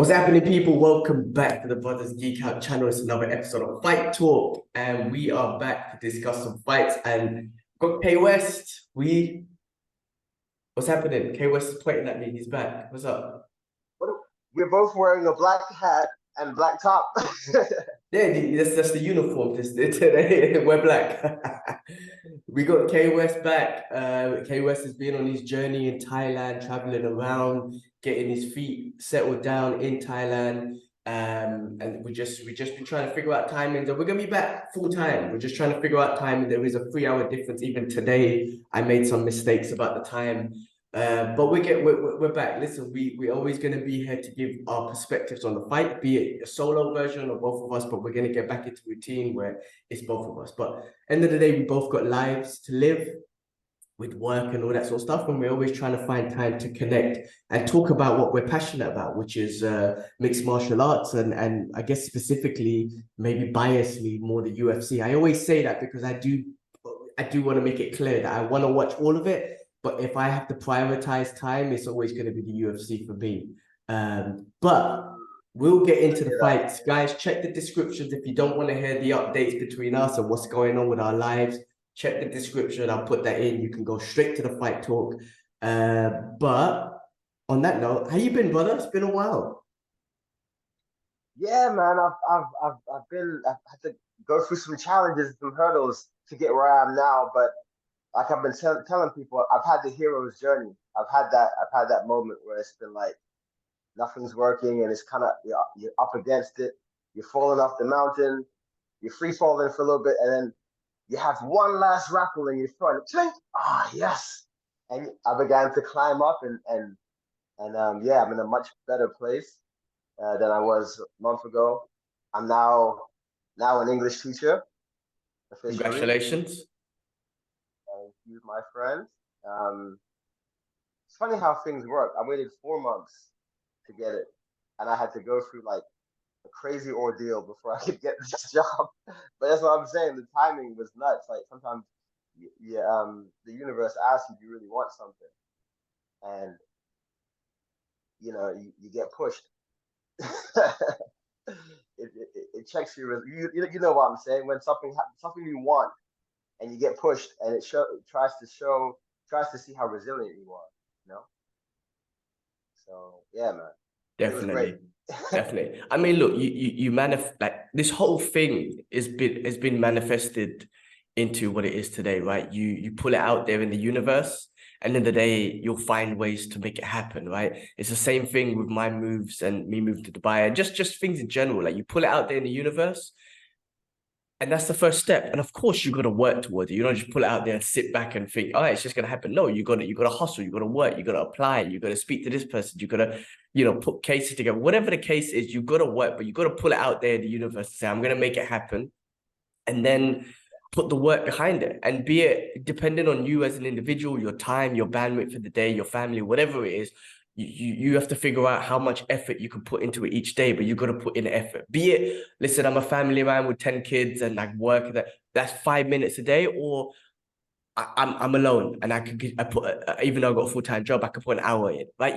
What's happening, people? Welcome back to the Brothers Geek Out channel. It's another episode of Fight Talk, and we are back to discuss some fights. And got K West. What's happening? K West is pointing at me. He's back. What's up? We're both wearing a black hat and black top. Yeah, that's the uniform. Today we're black. We got K West back. K West has been on his journey in Thailand, traveling around, getting his feet settled down in Thailand. And we just been trying to figure out timings. And we're gonna be back full time. We're just trying to figure out timing. There is a 3 hour difference. Even today, I made some mistakes about the time. But we're back. Listen, we're always going to be here to give our perspectives on the fight, be it a solo version or both of us, but we're going to get back into routine where it's both of us. But end of the day, we both got lives to live with work and all that sort of stuff, and we're always trying to find time to connect and talk about what we're passionate about, which is mixed martial arts and I guess specifically, maybe biasly, more the UFC. I always say that because I do want to make it clear that I want to watch all of it. But if I have to prioritize time, it's always going to be the UFC for me. But we'll get into the fights. Guys, check the descriptions if you don't want to hear the updates between us and what's going on with our lives. Check the description. I'll put that in. You can go straight to the fight talk. But on that note, how you been, brother? It's been a while. Yeah, man. I've had to go through some challenges, some hurdles to get where I am now. But like I've been telling people, I've had the hero's journey. I've had that moment where it's been like nothing's working and it's kind of you're up against it. You're falling off the mountain. You're free falling for a little bit, and then you have one last rattle in your front. Yes. And I began to climb up and yeah, I'm in a much better place than I was a month ago. I'm now an English teacher officially. Congratulations. Thank you, my friend. It's funny how things work. I waited 4 months to get it, and I had to go through like a crazy ordeal before I could get this job. But that's what I'm saying. The timing was nuts. Like sometimes, the universe asks you, "Do you really want something?" And you get pushed. It checks your. You know what I'm saying? When something you want and you get pushed, and it tries to see how resilient you are. You know. So yeah, man. Definitely. Definitely. I mean, look, you like this whole thing has been manifested into what it is today, right? You pull it out there in the universe, and in the day you'll find ways to make it happen, right? It's the same thing with my moves and me moving to Dubai and just things in general. Like you pull it out there in the universe, and that's the first step. And of course, you got to work towards it. You don't just pull it out there and sit back and think, oh, it's just gonna happen. No, you got to hustle. You got to work. You got to apply. You got to speak to this person. You got to, put cases together. Whatever the case is, you got to work, but you got to pull it out there in the universe and say, I'm gonna make it happen, and then put the work behind it. And be it depending on you as an individual, your time, your bandwidth for the day, your family, whatever it is. You have to figure out how much effort you can put into it each day, but you got to put in effort. Be it, listen, I'm a family man with 10 kids and like work that's 5 minutes a day, or I'm alone and even though I got a full-time job, I could put an hour in. Like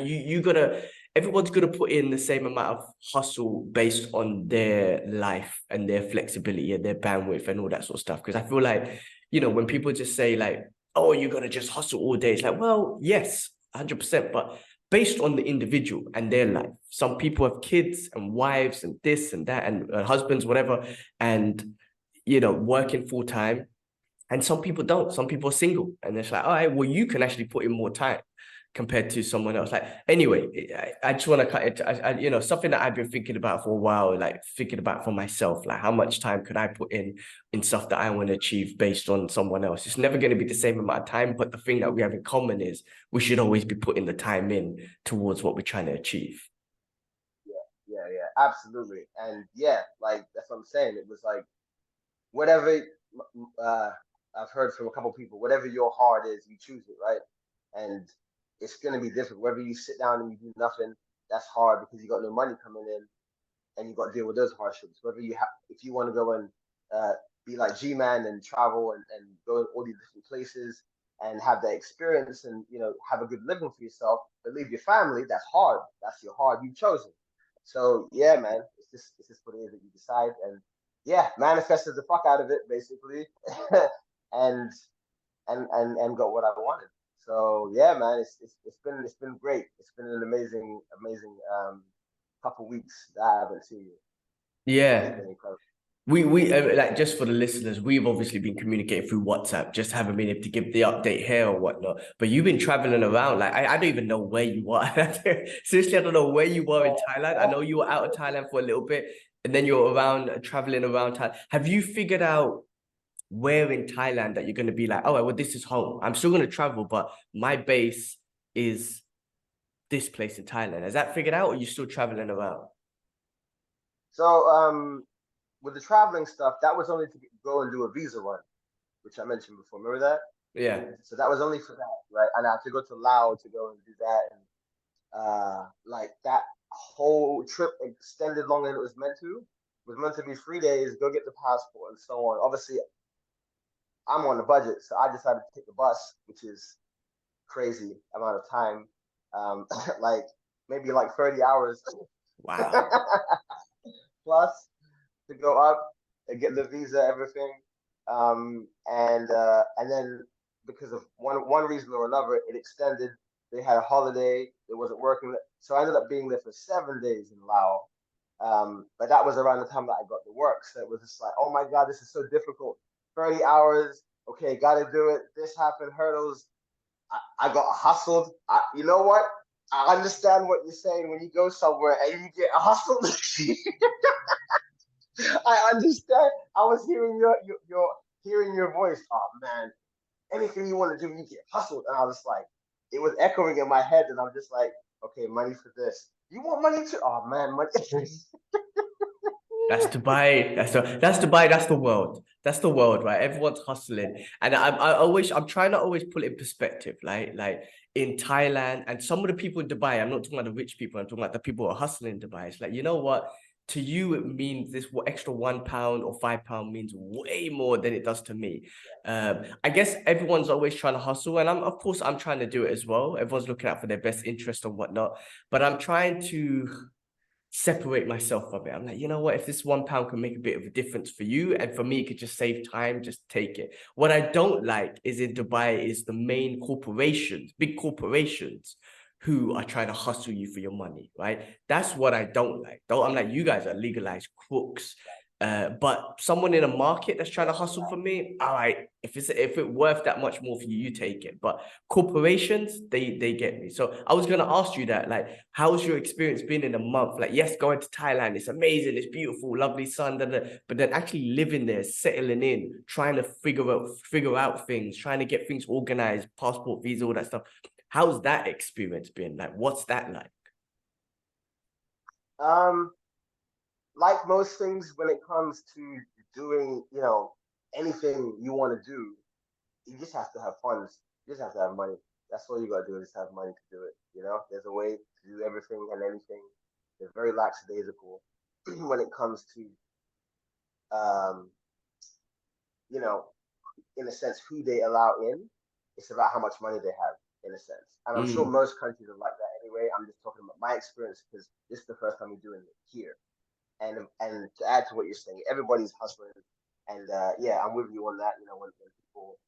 everyone's gonna put in the same amount of hustle based on their life and their flexibility and their bandwidth and all that sort of stuff. Because I feel like, when people just say like, oh, you gotta just hustle all day, it's like, well, yes, 100%, but based on the individual and their life. Some people have kids and wives and this and that and husbands, whatever, and working full time. And some people don't. Some people are single, and it's like, all right, well, you can actually put in more time compared to someone else. Like, anyway, I just want to cut it. Something that I've been thinking about for a while, like thinking about for myself, like how much time could I put in stuff that I want to achieve based on someone else? It's never going to be the same amount of time, but the thing that we have in common is we should always be putting the time in towards what we're trying to achieve. Yeah, absolutely. And yeah, like that's what I'm saying. It was like whatever. I've heard from a couple people, whatever your heart is, you choose it, right? And it's going to be different. Whether you sit down and you do nothing, that's hard because you got no money coming in, and you got to deal with those hardships. Whether if you want to go and be like G-Man and travel and go in all these different places and have that experience and have a good living for yourself, but leave your family, that's hard. That's your hard. You've chosen. So yeah, man, it's just what it is that you decide, and yeah, manifested the fuck out of it basically, and and got what I wanted. So yeah, man, it's been great. It's been an amazing couple weeks that I haven't seen you. It's Yeah. been incredible. We like, just for the listeners, we've obviously been communicating through WhatsApp, just haven't been able to give the update here or whatnot. But you've been traveling around. Like I don't even know where you are. Seriously, I don't know where you were in Thailand. I know you were out of Thailand for a little bit, and then you're around traveling around Thailand. Have you figured out where in Thailand that you're going to be like, oh, well, this is home. I'm still going to travel, but my base is this place in Thailand. Has that figured out, or are you still traveling around? So with the traveling stuff, that was only to go and do a visa run, which I mentioned before. Remember that? Yeah. So that was only for that, right? And I had to go to Laos to go and do that, and like that whole trip extended longer than it was meant to. It was meant to be 3 days, go get the passport and so on. Obviously, I'm on a budget, so I decided to take the bus, which is crazy amount of time, like maybe like 30 hours Wow. plus to go up and get the visa, everything, and then because of one reason or another, it extended. They had a holiday. It wasn't working, so I ended up being there for 7 days in Laos. But that was around the time that I got to work, so it was just like, oh my god, this is so difficult. 30 hours. Okay, got to do it. This happened. Hurdles. I got hustled. You know what? I understand what you're saying when you go somewhere and you get hustled. I understand. I was hearing your hearing your voice. Oh man, anything you want to do, you get hustled. And I was like, it was echoing in my head, and I'm just like, okay, money for this. You want money too? Oh man, money. That's Dubai. That's Dubai. That's the world. That's the world, right? Everyone's hustling, and I'm trying to always put it in perspective, like in Thailand and some of the people in Dubai. I'm not talking about the rich people. I'm talking about the people who are hustling in Dubai. It's like, you know what? To you, it means this extra £1 or £5 means way more than it does to me. I guess everyone's always trying to hustle, and of course I'm trying to do it as well. Everyone's looking out for their best interest and whatnot, but I'm trying to separate myself from it. I'm like, you know what? If this £1 can make a bit of a difference for you, and for me, it could just save time, just take it. What I don't like is in Dubai is the main corporations, big corporations, who are trying to hustle you for your money, right? That's what I don't like. Though I'm like, you guys are legalized crooks. But someone in a market that's trying to hustle for me, all right, if it's worth that much more for you, you take it. But corporations, they get me. So I was gonna ask you that, like, how's your experience been in a month? Like, yes, going to Thailand, it's amazing, it's beautiful, lovely sun, but then actually living there, settling in, trying to figure out things, trying to get things organized, passport, visa, all that stuff. How's that experience been? Like, what's that like? um, like most things, when it comes to doing, anything you want to do, you just have to have funds. You just have to have money. That's all you gotta do is just have money to do it. There's a way to do everything and anything. They're very lackadaisical when it comes to, um, you know, in a sense, who they allow in. It's about how much money they have, in a sense. And I'm sure Mm, most countries are like that anyway. I'm just talking about my experience because this is the first time we're doing it here. And to add to what you're saying, everybody's hustling. And yeah, I'm with you on that. When people,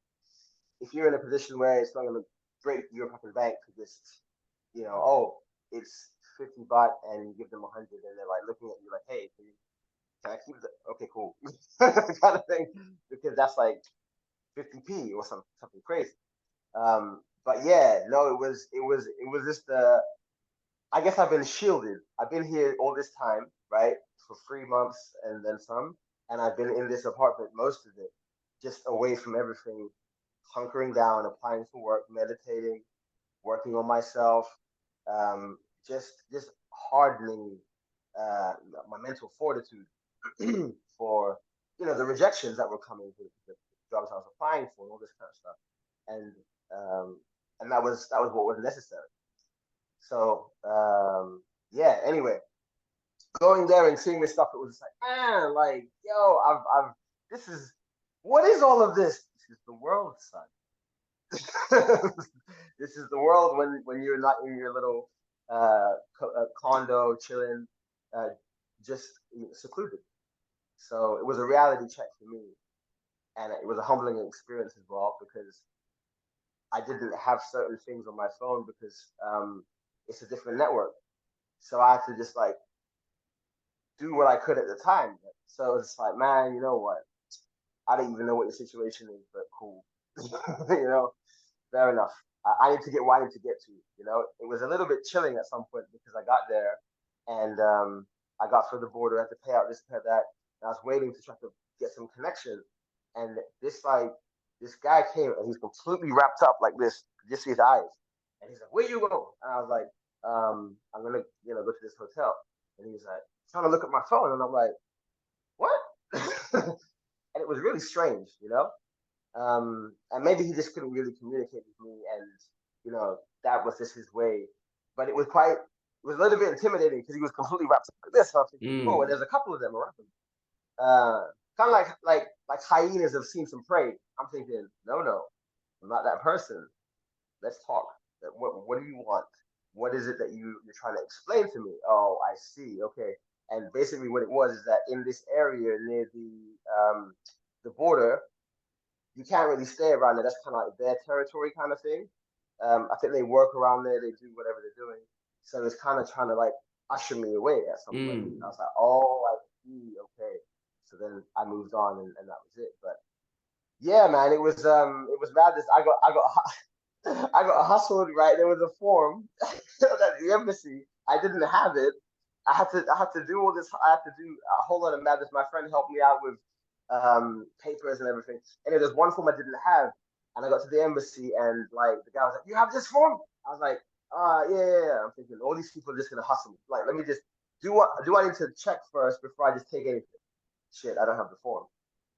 if you're in a position where it's not going to break your fucking bank to just, oh, it's 50 baht and you give them 100 and they're like looking at you like, hey, can I keep the, okay, cool. Kind of thing. Because that's like 50p or something crazy. But yeah, no, it was just I guess I've been shielded. I've been here all this time, right, for 3 months and then some, and I've been in this apartment most of it, just away from everything, hunkering down, applying for work, meditating, working on myself, just hardening uh, my mental fortitude for the rejections that were coming to the jobs I was applying for and all this kind of stuff, and um, and that was what was necessary. So yeah. Anyway, going there and seeing this stuff, it was just like, man, like, yo, I've this is what is all of this? This is the world, son. This is the world when you're not in your little condo chilling, just secluded. So it was a reality check for me, and it was a humbling experience as well because I didn't have certain things on my phone because it's a different network. So I had to just like do what I could at the time. So it's like, man, you know what? I don't even know what the situation is, but cool. you know, fair enough. I need to get where I need to get to. You know, it was a little bit chilling at some point because I got there and I got through the border, I had to pay out this, pay out that. And I was waiting to try to get some connection. And this guy came and he's completely wrapped up like this, just his eyes. And he's like, "Where you go?" And I was like, I'm gonna, go to this hotel. And he's like, trying to look at my phone, and I'm like, "What?" And it was really strange, and maybe he just couldn't really communicate with me, and that was just his way. But it was a little bit intimidating because he was completely wrapped up like this. So I was thinking, "Oh," and there's a couple of them around him, kind of like hyenas have seen some prey. I'm thinking, no, I'm not that person. Let's talk. What do you want? What is it that you're trying to explain to me? Oh, I see. Okay. And basically, what it was is that in this area near the border, you can't really stay around there. That's kind of like their territory, kind of thing. I think they work around there. They do whatever they're doing. So it's kind of trying to like usher me away at some point. I was like, oh, I see. Okay. So then I moved on, and that was it. But yeah, man, it was madness. I got hustled, right? There was a form at the embassy. I didn't have it. I had to do all this. I had to do a whole lot of madness. My friend helped me out with papers and everything. And there's one form I didn't have, and I got to the embassy, and like the guy was like, "You have this form?" I was like, yeah." I'm thinking all these people are just gonna hustle me. Like, let me just do I need to check first before I just take anything? Shit, I don't have the form.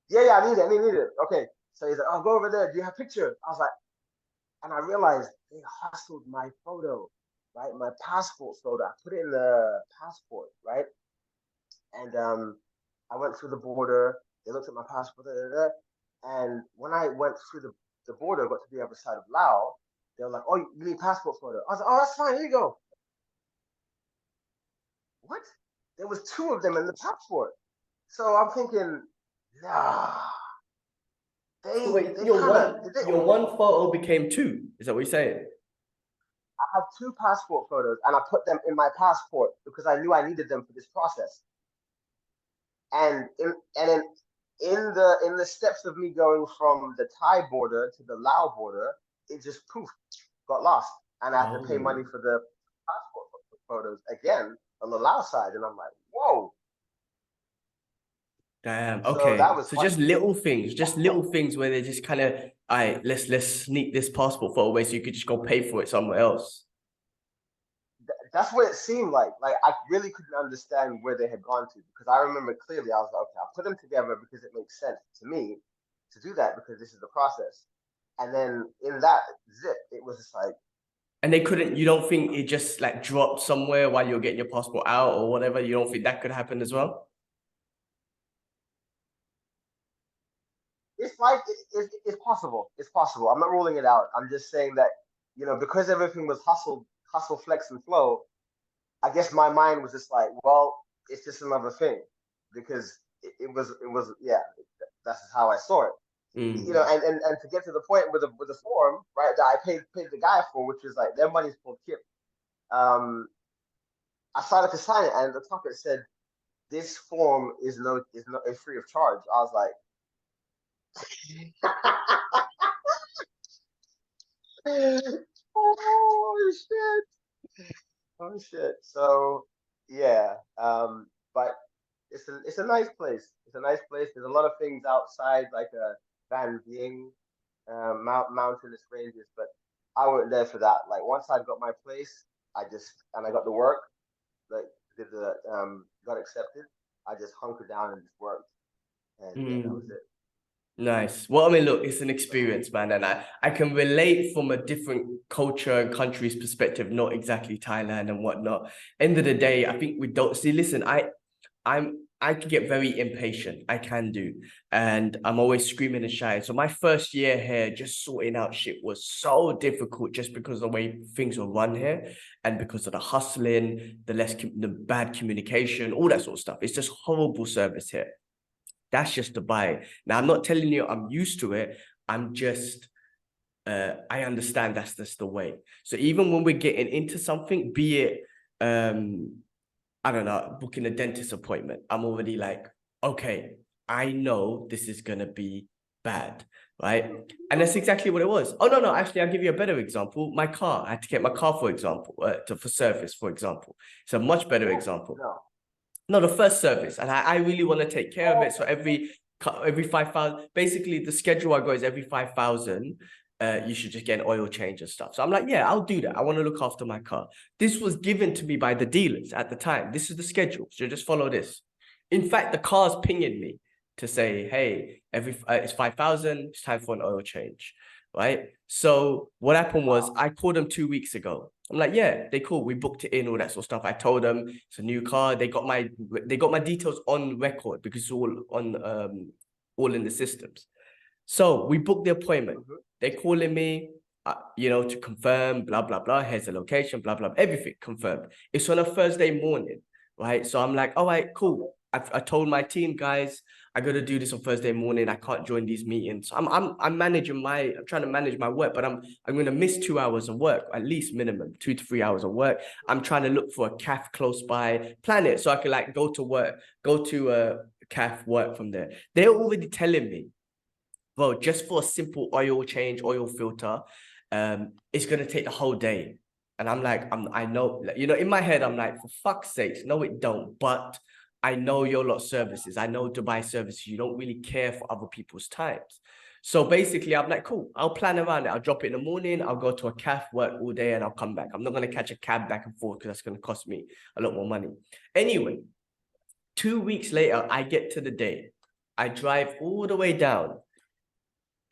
Yeah, I need it. I need it. Okay. So he's like, "Oh, go over there. Do you have a picture?" I was like, and I realized they hustled my photo, right? My passport photo. I put it in the passport, right? And I went through the border. They looked at my passport, and when I went through the border, got to the other side of Laos, they were like, "Oh, you need passport photo." I was like, "Oh, that's fine. Here you go." What? There was two of them in the passport. So I'm thinking, nah, So they wait, they kind of they your one photo became two. Is that what you're saying? I had two passport photos and I put them in my passport because I knew I needed them for this process. And in the steps of me going from the Thai border to the Lao border, it just poof got lost, and I had to pay money Oh, for the passport photos again on the Lao side, and I'm like, whoa! damn. So that Okay. was So funny. just little things where they just kind of, all right, let's sneak this passport photo away so you could just go pay for it somewhere else. That's what it seemed like. Like I really couldn't understand where they had gone to because I remember clearly. I was like, okay, I'll put them together because it makes sense to me to do that because this is the process. And then in that zip, it was just like And they couldn't, you don't think it just like dropped somewhere while you're getting your passport out or whatever? You don't think that could happen as well? it's possible. It's possible. I'm not ruling it out. I'm just saying that because everything was hustle, flex, and flow. I guess my mind was just like, well, it's just another thing because it was yeah. That's how I saw it. And to get to the point with the form, right, that I paid the guy for, which is like their money's called Kip. Um, I started to sign it, and at the top it said, "This form is free of charge." I was like, "Oh shit! Oh shit!" So yeah, but it's a nice place. It's a nice place. There's a lot of things outside, like a Van Vieng, mountainous ranges, but I wasn't there for that. Like once I got my place, I got the work, like did the got accepted. I just hunkered down and just worked, and yeah, that was Mm. it. Nice. Well, I mean, look, it's an experience, man, and I can relate from a different culture and country's perspective, not exactly Thailand and whatnot. End of the day, I think we don't see. Listen, I'm I can get very impatient. I can do. And I'm always screaming and shouting. So my first year here, just sorting out shit was so difficult just because of the way things were run here and because of the hustling, the bad communication, all that sort of stuff. It's just horrible service here. That's just Dubai. Now, I'm not telling you I'm used to it. I'm just I understand that's just the way. So even when we're getting into something, be it I don't know, booking a dentist appointment, I'm already like, okay, I know this is gonna be bad, right? And that's exactly what it was. Oh no, actually, I'll give you a better example. My car, I had to get my car, for example, for service, for example. It's a much better example. No, the first service, and I really want to take care of it. So every 5,000, basically the schedule I go is every 5,000. You should just get an oil change and stuff. So I'm like, yeah, I'll do that. I want to look after my car. This was given to me by the dealers at the time. This is the schedule. So just follow this. In fact, the car's pinging me to say, hey, it's 5,000. It's time for an oil change, right? So what happened was I called them 2 weeks ago. I'm like, yeah, they cool. We booked it in, all that sort of stuff. I told them it's a new car. They got my details on record because it's all in the systems. So we booked the appointment. They're calling me, to confirm, blah, blah, blah. Here's the location, blah, blah, everything confirmed. It's on a Thursday morning, right? So I'm like, all right, cool. I told my team, guys, I got to do this on Thursday morning. I can't join these meetings. I'm trying to manage my work, but I'm going to miss 2 hours of work, at least minimum 2 to 3 hours of work. I'm trying to look for a calf close by, plan it so I can like go to a calf, work from there. They're already telling me, well, just for a simple oil change, oil filter, it's gonna take the whole day. And I'm like, I know, in my head, I'm like, for fuck's sakes, no, it don't. But I know your lot services. I know Dubai services. You don't really care for other people's times. So basically, I'm like, cool, I'll plan around it. I'll drop it in the morning. I'll go to a calf, work all day, and I'll come back. I'm not gonna catch a cab back and forth because that's gonna cost me a lot more money. Anyway, 2 weeks later, I get to the day. I drive all the way down.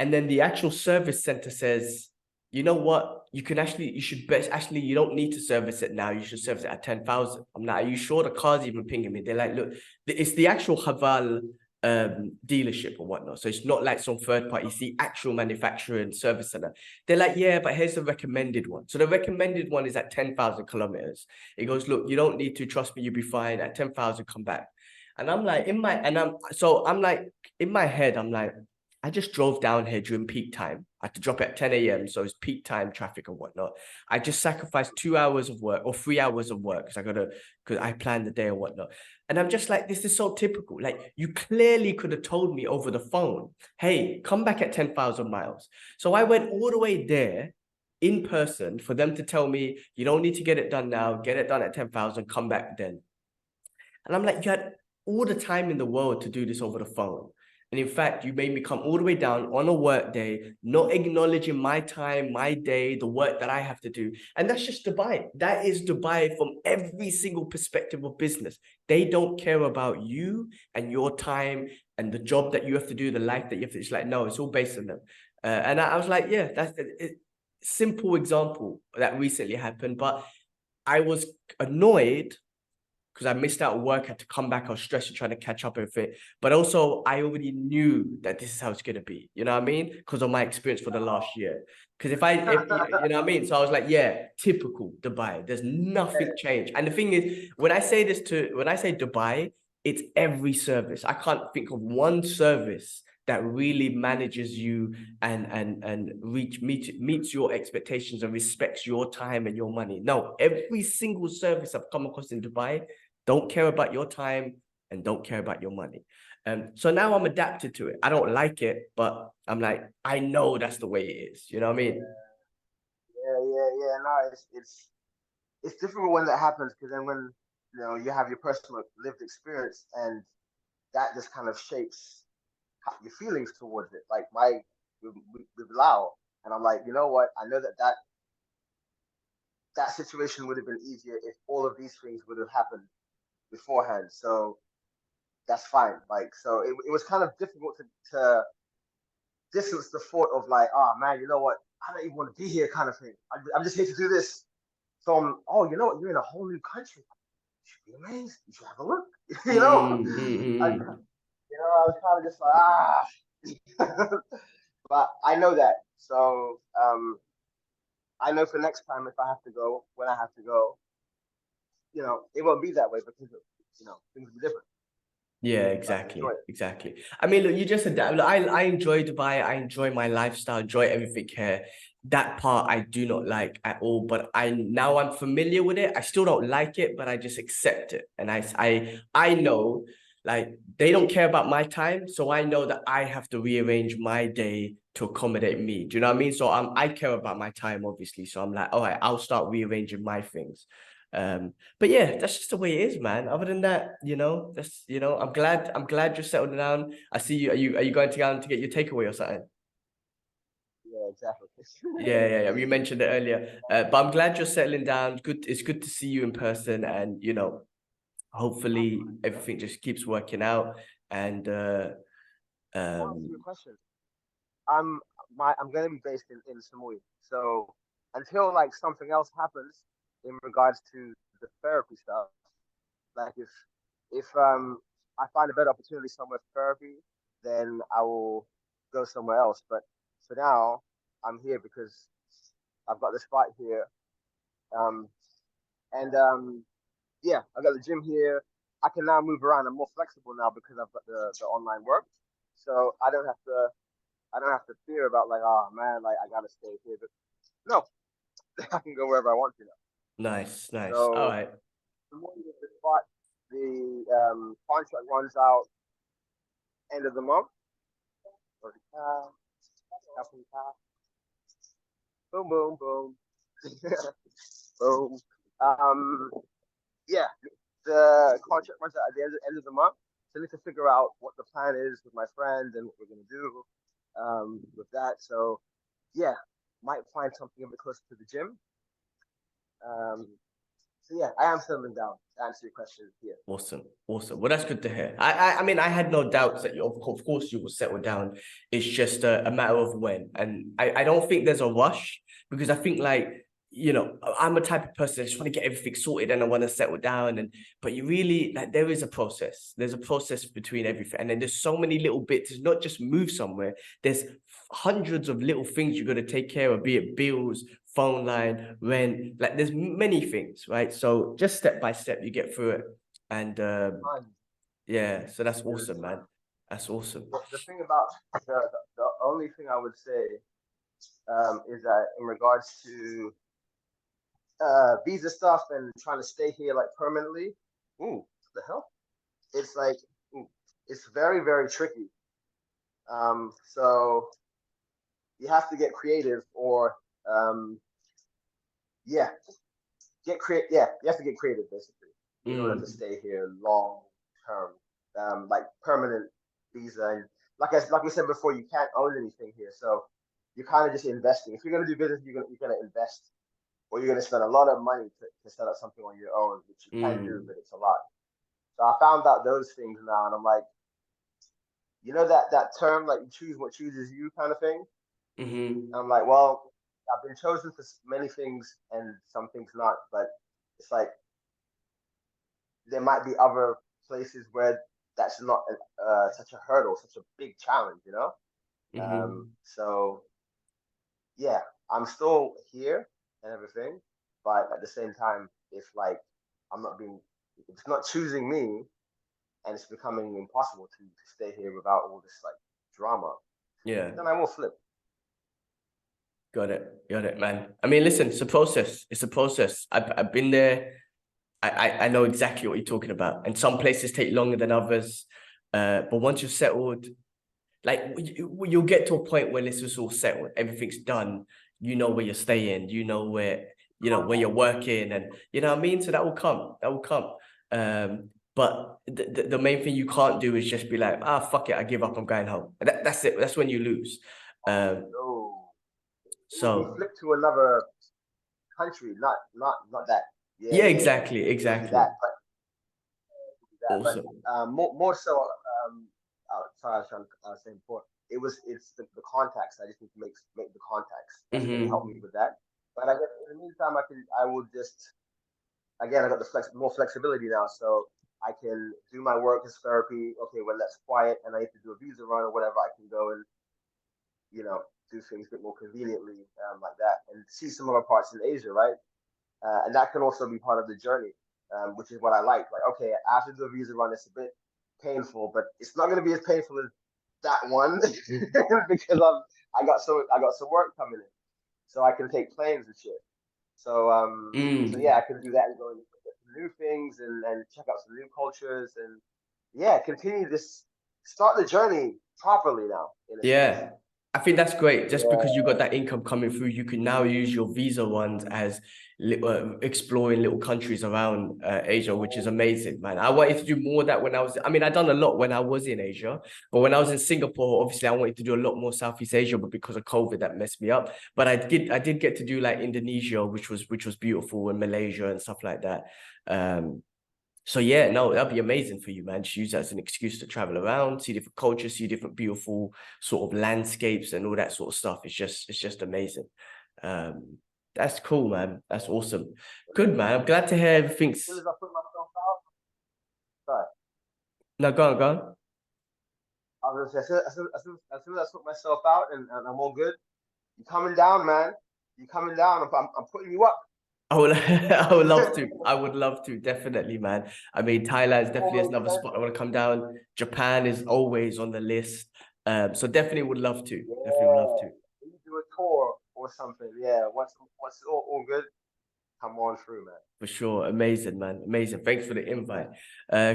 And then the actual service center says, you know what? You don't need to service it now. You should service it at 10,000. I'm like, are you sure? The car's even pinging me. They're like, look, it's the actual Haval dealership or whatnot. So it's not like some third party, it's the actual manufacturing service center. They're like, yeah, but here's the recommended one. So the recommended one is at 10,000 kilometers. It goes, look, you don't need to, trust me, you'll be fine. At 10,000, come back. And I'm like, in my head, I'm like, I just drove down here during peak time. I had to drop it at 10 a.m. So it's peak time traffic and whatnot. I just sacrificed 2 hours of work or 3 hours of work because I planned the day and whatnot. And I'm just like, this is so typical. Like, you clearly could have told me over the phone, hey, come back at 10,000 miles. So I went all the way there in person for them to tell me, you don't need to get it done now. Get it done at 10,000, come back then. And I'm like, you had all the time in the world to do this over the phone. And in fact, you made me come all the way down on a work day, not acknowledging my time, my day, the work that I have to do. And that's just Dubai. That is Dubai from every single perspective of business. They don't care about you and your time and the job that you have to do, the life that you have to. It's like, no, it's all based on them. And I was like, yeah, that's a simple example that recently happened. But I was annoyed because I missed out work, had to come back. I was stressed and trying to catch up everything. But also, I already knew that this is how it's going to be. You know what I mean? Because of my experience for the last year. Because you know what I mean? So I was like, yeah, typical Dubai. There's nothing changed. And the thing is, when I say Dubai, it's every service. I can't think of one service that really manages you and meets your expectations and respects your time and your money. No, every single service I've come across in Dubai don't care about your time and don't care about your money. So now I'm adapted to it. I don't like it, but I'm like, I know that's the way it is. You know what I mean? Yeah. No, it's difficult when that happens because then when you have your personal lived experience and that just kind of shapes your feelings towards it. Like with Lao, and I'm like, you know what? I know that situation would have been easier if all of these things would have happened beforehand. So that's fine. Like, so it was kind of difficult to distance the thought of like, oh man, you know what? I don't even want to be here, kind of thing. I'm just here to do this. So oh, you know what? You're in a whole new country. You should be amazed. You should have a look. you know, I, mm. I was kind of just like but I know that. So I know for next time if I have to go, when I have to go, it won't be that way because things will be different. Yeah, So I can enjoy exactly, it. exactly. I mean, look, you just adapt. Look, I enjoy Dubai. I enjoy my lifestyle. Enjoy everything here. That part I do not like at all. But I'm familiar with it. I still don't like it, but I just accept it. And I know, like they don't care about my time, so I know that I have to rearrange my day to accommodate me. Do you know what I mean? So I care about my time, obviously. So I'm like, all right, I'll start rearranging my things. But yeah, that's just the way it is, man. Other than that, that's I'm glad you're settled down. I see you. Are you going to go out to get your takeaway or something? Yeah, exactly. Yeah. You mentioned it earlier. But I'm glad you're settling down. Good. It's good to see you in person, and hopefully everything just keeps working out. And To answer your um, question, I'm I'm gonna be based in Samui. So until like something else happens in regards to the therapy stuff, like if I find a better opportunity somewhere for therapy, then I will go somewhere else. But for now, I'm here because I've got this spot here. Um, and yeah, I got the gym here. I can now move around. I'm more flexible now because I've got the online work. So I don't have to fear about like, oh man, like I gotta stay here. But no, I can go wherever I want to now. nice, nice. All So right. the more you get the spot, the contract runs out end of the month. Boom, boom, boom, boom. Um, yeah, the contract runs out at the end of the month. So I need to figure out what the plan is with my friend and what we're gonna do with that. So yeah, might find something a bit closer to the gym. Um, so yeah, I am settling down to answer your question here. Awesome, awesome. Well, that's good to hear. I mean, I had no doubts that of course, you will settle down. It's just a matter of when, and I don't think there's a rush because I think like I'm a type of person I just want to get everything sorted and I want to settle down. But you really like there is a process. There's a process between everything, and then there's so many little bits. It's not just move somewhere. There's hundreds of little things you got to take care of, be it bills, phone line, rent, like there's many things, right? So just step by step, you get through it. And Fine. yeah, so that's There's awesome, man. time. That's awesome. The thing about the only thing I would say is that in regards to visa stuff and trying to stay here like permanently, ooh, the hell, it's like ooh, it's very very tricky. So you have to get creative, or yeah, get create. Yeah, you have to get creative basically in order to Mm, stay here long term, like permanent visa. And like we said before, you can't own anything here, so you're kind of just investing. If you're gonna do business, you're gonna invest, or you're gonna spend a lot of money to set up something on your own, which you can do, mm, but it's a lot. So I found out those things now, and I'm like, that term, like you choose what chooses you, kind of thing. mm-hmm. I'm like, well, I've been chosen for many things and some things not, but it's like there might be other places where that's not such a hurdle, such a big challenge. Mm-hmm. So yeah, I'm still here and everything, but at the same time, if like I'm not being, if it's not choosing me, and it's becoming impossible to stay here without all this like drama, Yeah, then I will flip. got it, man. I mean, listen, it's a process. It's a process. I've been there. I know exactly what you're talking about. And some places take longer than others. But once you're settled, like you'll get to a point where this is all settled, everything's done. You know where you're staying, where you're Contact. working, and you know what I mean. So that will come. That will come. But the main thing you can't do is just be like, fuck it, I give up, I'm going home. That's it. That's when you lose. Um, No, it would be so flipped to another country, not that. Yeah, yeah, yeah, yeah. exactly, It would be exactly. that, but Awesome. more so. Sorry, I was trying to say before. It's the contacts. I just need to make the contacts. That's going to help me Mm-hmm. with that. But I guess in the meantime, I will just again I got the more flexibility now. So I can do my work as therapy. Okay, when that's quiet and I need to do a visa run or whatever, I can go and, you know, do things a bit more conveniently, like that, and see some other parts in Asia, right? And that can also be part of the journey, which is what I like. Like, okay, I have to do a visa run. It's a bit painful, but it's not going to be as painful as that one because I got some work coming in, so I can take planes and shit. So Mm. yeah, I can do that and go and get some new things and check out some new cultures and yeah, continue this, start the journey properly now, in a sense. Yeah, I think that's great. Just Yeah, because you got that income coming through, you can now use your visa ones as exploring little countries around Asia, which is amazing, man. I wanted to do more of that when I was, I mean, I done a lot when I was in Asia, but when I was in Singapore, obviously I wanted to do a lot more Southeast Asia, but because of COVID, that messed me up. But I did get to do like Indonesia, which was beautiful, and Malaysia and stuff like that. Um, so yeah, no, that'd be amazing for you, man. Just use that as an excuse to travel around, see different cultures, see different beautiful sort of landscapes and all that sort of stuff. It's just amazing. Um, that's cool, man. That's awesome. Good, man. I'm glad to hear as soon everything's. as I put myself out, sorry. No, go on, go on. I was gonna say, as soon as I sort myself out and I'm all good, you coming down, man. You coming down. I'm putting you up. I would, I would love to. I would love to, definitely, man. I mean, Thailand is definitely Almost another there. spot I want to come down. Japan is always on the list. So definitely would love to. Definitely would love Yeah. to. You do a tour or something. Yeah. Once it's all good, come on through, man. For sure. Amazing, man. Amazing. Thanks for the invite.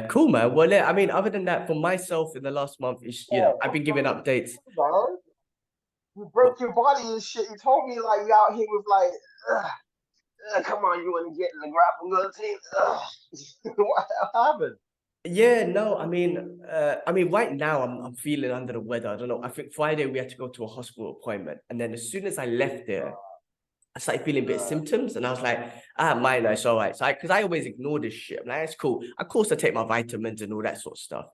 Cool, man. Well, yeah, I mean, other than that, for myself in the last month, is Yeah. I've been giving updates. Man. You broke your body and shit. You told me like you out here with like, come on, you want to get in the grapple gun team? What happened? Yeah, no, I mean, right now I'm feeling under the weather. I don't know. I think Friday we had to go to a hospital appointment, and then as soon as I left there, I started feeling a bit of Uh, symptoms, and I was like, mine, it's all right. So because I always ignore this shit. I'm like, it's cool. Of course, I take my vitamins and all that sort of stuff.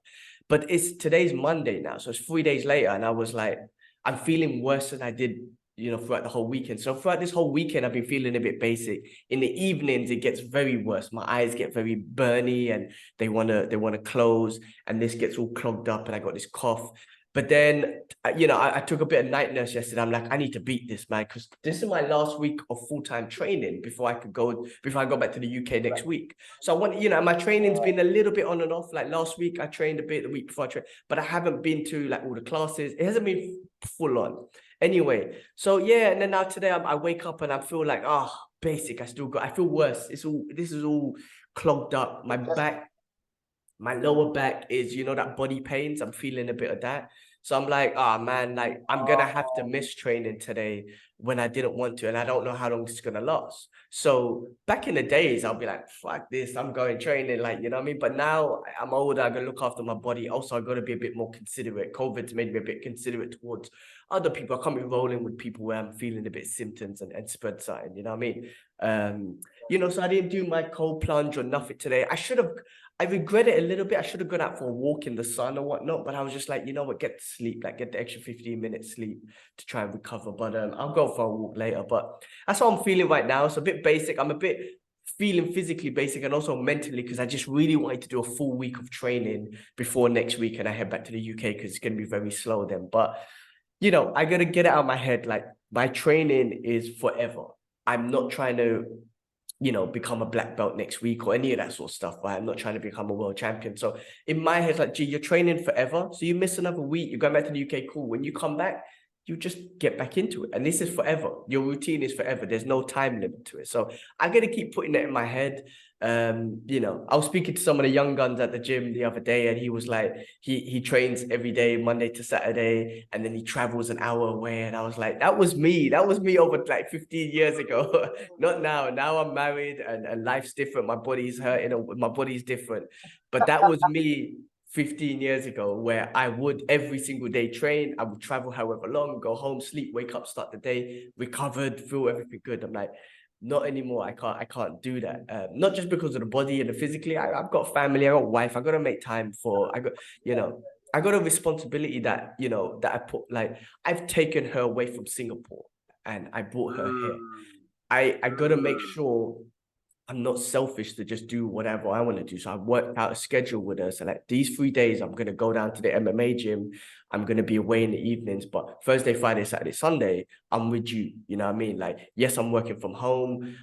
But today's Monday now, so it's 3 days later, and I was like, I'm feeling worse than I did, throughout the whole weekend. So throughout this whole weekend, I've been feeling a bit basic. In the evenings, it gets very worse. My eyes get very burny, and they wanna close, and this gets all clogged up, and I got this cough. But then, I took a bit of night nurse yesterday. I'm like, I need to beat this, man, because this is my last week of full-time training before I go back to the UK next week. So I want, my training's been a little bit on and off. Like last week, I trained a bit, the week before I trained, but I haven't been to like all the classes. It hasn't been full on. Anyway, so yeah, and then now today I wake up and I feel like, basic. I feel worse. This is all clogged up. My lower back is, that body pains. I'm feeling a bit of that. So I'm like, man, like I'm gonna have to miss training today when I didn't want to, and I don't know how long it's gonna last. So back in the days, I'll be like, fuck this, I'm going training, like, you know what I mean? But now I'm older, I gotta look after my body. Also, I gotta be a bit more considerate. COVID's made me a bit considerate towards other people. I can't be rolling with people where I'm feeling a bit symptoms and spread something, you know what I mean? So I didn't do my cold plunge or nothing today. I regret it a little bit. I should have gone out for a walk in the sun or whatnot, but I was just like, you know what, get to sleep, like get the extra 15 minutes sleep to try and recover. But I'll go for a walk later. But that's how I'm feeling right now. It's a bit basic. I'm a bit feeling physically basic and also mentally because I just really wanted to do a full week of training before next week and I head back to the UK because it's going to be very slow then. But, I got to get it out of my head. Like my training is forever. I'm not trying to become a black belt next week or any of that sort of stuff, right? I'm not trying to become a world champion. So in my head, it's like, gee, you're training forever. So you miss another week, you're going back to the UK, cool. When you come back, you just get back into it. And this is forever. Your routine is forever. There's no time limit to it. So I got to keep putting that in my head. I was speaking to some of the young guns at the gym the other day, and he was like, he trains every day, Monday to Saturday, and then he travels an hour away. And I was like, that was me. That was me over like 15 years ago. Not now. Now I'm married and life's different. My body's hurting. My body's different. But that was me 15 years ago, where I would every single day train. I would travel however long, go home, sleep, wake up, start the day, recovered, feel everything good. I'm like, not anymore. I can't do that. Not just because of the body and the physically. I've got family, I got wife. I got to make time you know, I got a responsibility that I put, like, I've taken her away from Singapore and I brought her here. mm, I got to make mm. sure I'm not selfish to just do whatever I want to do. So I worked out a schedule with her. So like these 3 days, I'm gonna go down to the MMA gym. I'm gonna be away in the evenings, but Thursday, Friday, Saturday, Sunday, I'm with you. You know what I mean? Like, yes, I'm working from home.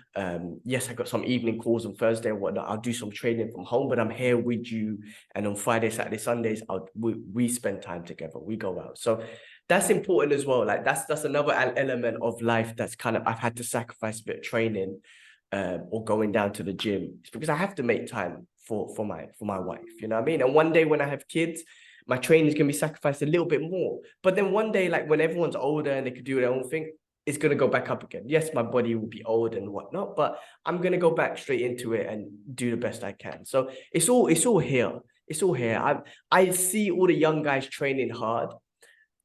Yes, I got some evening calls on Thursday and whatnot. I'll do some training from home, but I'm here with you. And on Friday, Saturday, Sundays, we spend time together. We go out. So that's important as well. Like that's another element of life that's kind of I've had to sacrifice a bit of training or going down to the gym. It's because I have to make time for my wife. You know what I mean? And one day when I have kids, my training is gonna be sacrificed a little bit more. But then one day, like when everyone's older and they could do their own thing, it's gonna go back up again. Yes, my body will be old and whatnot, but I'm gonna go back straight into it and do the best I can. So it's all here. It's all here. I see all the young guys training hard.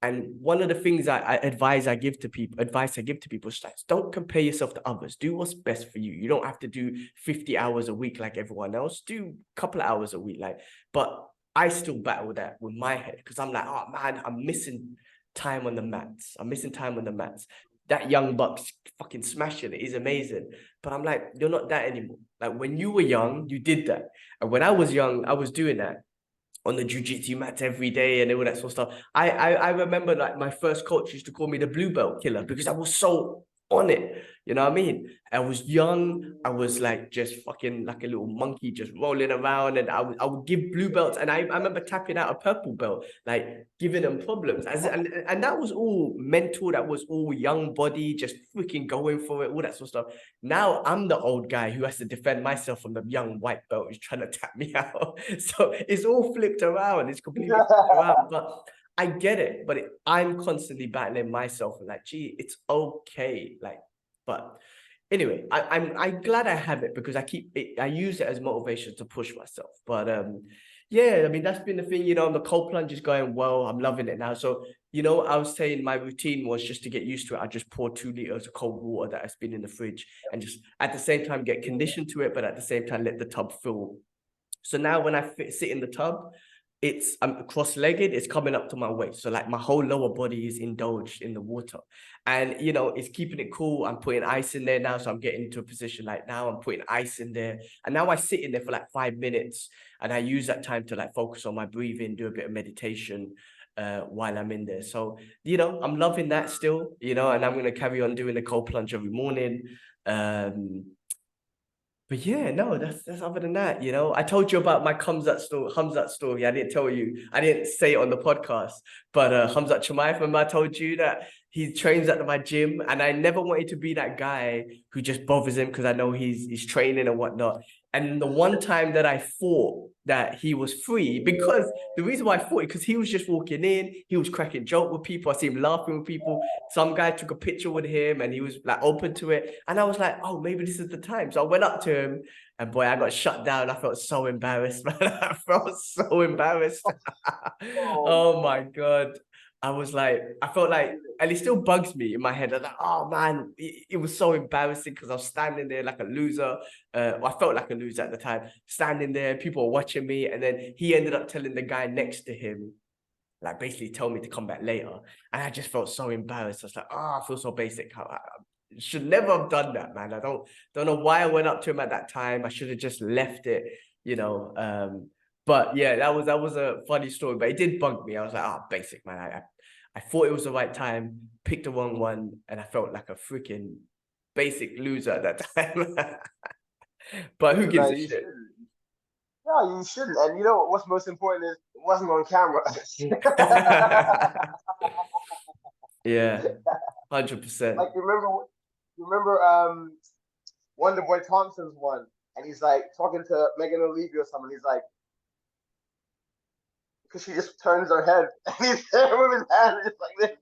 And one of the things advice I give to people is like, don't compare yourself to others. Do what's best for you. You don't have to do 50 hours a week like everyone else. Do a couple of hours a week. But I still battle that with my head because I'm like, oh man, I'm missing time on the mats. I'm missing time on the mats. That young buck's fucking smashing it. He's amazing. But I'm like, you're not that anymore. Like when you were young, you did that. And when I was young, I was doing that on the jiu-jitsu mats every day and all that sort of stuff. I remember like my first coach used to call me the blue belt killer because I was so on it. You know what I mean? I was young. I was like just fucking like a little monkey just rolling around and I would give blue belts. And I remember tapping out a purple belt, like giving them problems. And that was all mental. That was all young body, just freaking going for it, all that sort of stuff. Now I'm the old guy who has to defend myself from the young white belt who's trying to tap me out. So it's all flipped around. It's completely flipped around. But I get it, but I'm constantly battling myself and like, gee, it's okay. Like, but anyway, I'm glad I have it because I use it as motivation to push myself. But yeah, I mean that's been the thing, you know, the cold plunge is going well. I'm loving it now. So, you know, I was saying my routine was just to get used to it. I just pour 2 liters of cold water that has been in the fridge and just at the same time get conditioned to it, but at the same time let the tub fill. So now when I sit in the tub, I'm cross-legged, it's coming up to my waist. So like my whole lower body is indulged in the water. And you know, it's keeping it cool. I'm putting ice in there now. So I'm getting into a position like now I'm putting ice in there. And now I sit in there for like 5 minutes and I use that time to like focus on my breathing, do a bit of meditation while I'm in there. So, you know, I'm loving that still, you know, and I'm gonna carry on doing the cold plunge every morning. But yeah, no, that's other than that, you know. I told you about my Hamzat story. I didn't tell you, I didn't say it on the podcast, but Hamzat Chimaev, remember I told you that he trains at my gym, and I never wanted to be that guy who just bothers him because I know he's training and whatnot. And the one time that I thought that he was free, because the reason why I thought it, because he was just walking in, he was cracking joke with people. I see him laughing with people. Some guy took a picture with him and he was like open to it. And I was like, oh, maybe this is the time. So I went up to him and boy, I got shut down. I felt so embarrassed, man. I felt so embarrassed. Oh my God. I felt like, and it still bugs me in my head. I'm like, oh man, it was so embarrassing because I was standing there like a loser. I felt like a loser at the time, standing there, people were watching me. And then he ended up telling the guy next to him, like basically tell me to come back later. And I just felt so embarrassed. I was like, oh, I feel so basic. I should never have done that, man. I don't know why I went up to him at that time. I should have just left it, you know. But yeah, that was a funny story, but it did bug me. I was like, oh, basic, man. I thought it was the right time, picked the wrong one, and I felt like a freaking basic loser at that time. But who gives No, a you shit? shouldn't. No, you shouldn't. And you know what's most important is it wasn't on camera. Yeah, 100%. Like remember Wonder Boy Thompson's one, and he's like talking to Megan O'Leary or someone. He's like, because she just turns her head, and he's there with his hand just like this.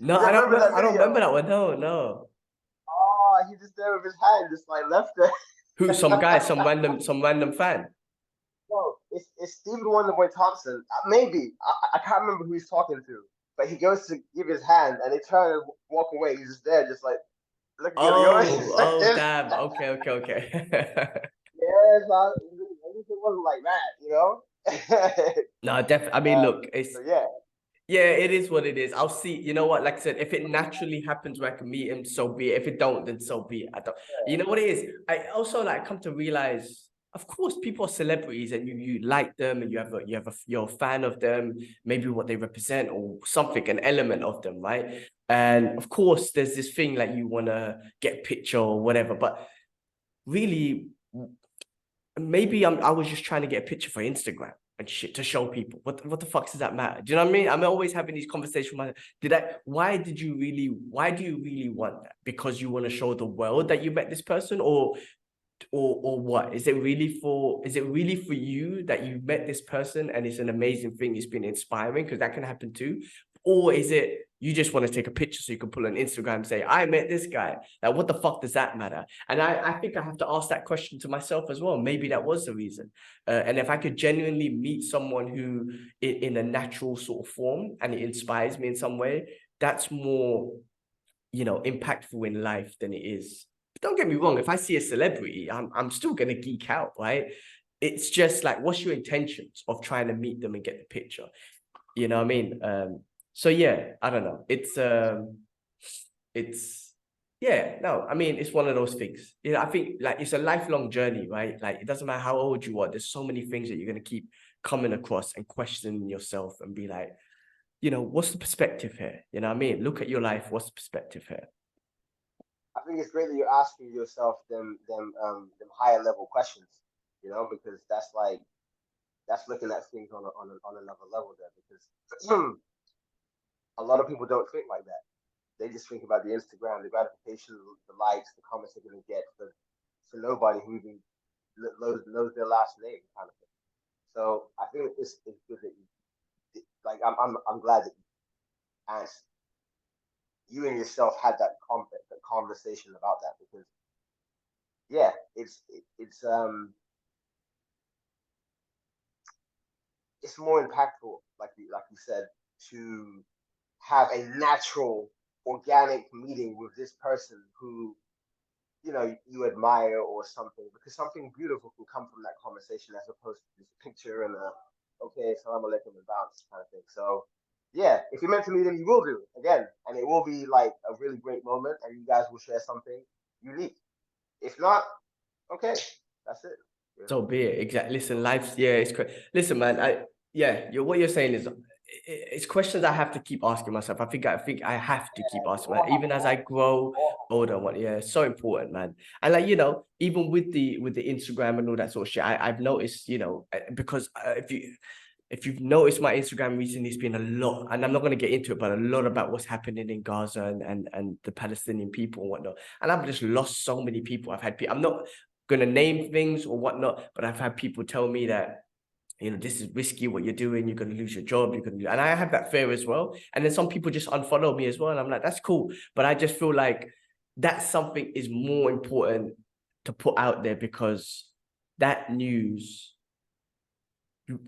No, You never remember that I don't remember video? that one. No, no. Oh, he's just there with his hand, just like left there. Who? Some guy, some random fan. No, it's Stephen Wonderboy Thompson. Maybe I can't remember who he's talking to, but he goes to give his hand, and they turn and walk away. He's just there, just like looking at Oh, the oh, audience. damn. Okay, okay, okay. Yeah, it's not, at least it wasn't like that, you know. No, definitely. I mean, look, So yeah. Yeah, it is what it is. I'll see. You know what? Like I said, if it naturally happens where I can meet him, so be it. If it don't, then so be it. I don't. You know what it is? I also like come to realize, of course, people are celebrities, and you like them, and you're a fan of them, maybe what they represent or something, an element of them, right? And of course, there's this thing like you want to get a picture or whatever, but really, maybe I was just trying to get a picture for Instagram and shit to show people. What the fuck does that matter? Do you know what I mean? I'm always having these conversations with why do you really want that? Because you want to show the world that you met this person, or what? Is it really for you that you met this person and it's an amazing thing, it's been inspiring? Because that can happen too. Or is it you just want to take a picture so you can put on Instagram and say, I met this guy? Like, what the fuck does that matter? And I think I have to ask that question to myself as well. Maybe that was the reason. And if I could genuinely meet someone who in a natural sort of form and it inspires me in some way, that's more, impactful in life than it is. But don't get me wrong, if I see a celebrity, I'm still gonna geek out, right? It's just like, what's your intentions of trying to meet them and get the picture? You know what I mean? So yeah, I don't know. It's yeah, no, I mean, it's one of those things. I think like it's a lifelong journey, right? Like it doesn't matter how old you are, there's so many things that you're gonna keep coming across and questioning yourself and be like, what's the perspective here? You know what I mean? Look at your life, what's the perspective here? I think it's great that you're asking yourself them higher level questions, because that's looking at things on another level there. Because a lot of people don't think like that. They just think about the Instagram, the gratification, the likes, the comments they're gonna get for nobody who even knows their last name, kind of thing. So I think it's good that you like. I'm glad that you asked. You and yourself had that conversation about that, because yeah, it's more impactful, like you said, to have a natural, organic meeting with this person who you admire or something, because something beautiful can come from that conversation as opposed to this picture and a okay, salam alaikum and bounce kind of thing. So yeah, if you're meant to meet him, you will do again, and it will be like a really great moment, and you guys will share something unique. If not, okay, that's it. So be it. Exactly. Listen, life's it's crazy. Listen, man. What you're saying is, it's questions I have to keep asking myself. I think I have to keep asking myself, even as I grow older. What? Yeah, it's so important, man. And like even with the Instagram and all that sort of shit, I've noticed, because if you've noticed my Instagram recently, it's been a lot, and I'm not going to get into it, but a lot about what's happening in Gaza and the Palestinian people and whatnot. And I've just lost so many people. I'm not going to name things or whatnot, but I've had people tell me that, this is risky what you're doing. You're going to lose your job. And I have that fear as well. And then some people just unfollow me as well. And I'm like, that's cool. But I just feel like that something is more important to put out there, because that news,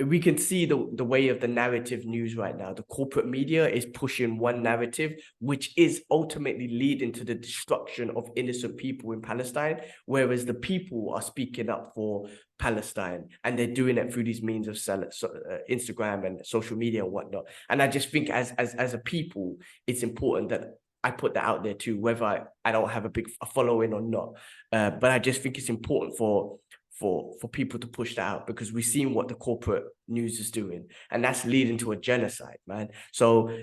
we can see the way of the narrative news right now. The corporate media is pushing one narrative, which is ultimately leading to the destruction of innocent people in Palestine, whereas the people are speaking up for Palestine, and they're doing it through these means of Instagram and social media and whatnot. And I just think as a people, it's important that I put that out there too, whether I don't have a following or not. But I just think it's important for people to push that out, because we've seen what the corporate news is doing, and that's leading to a genocide, man. So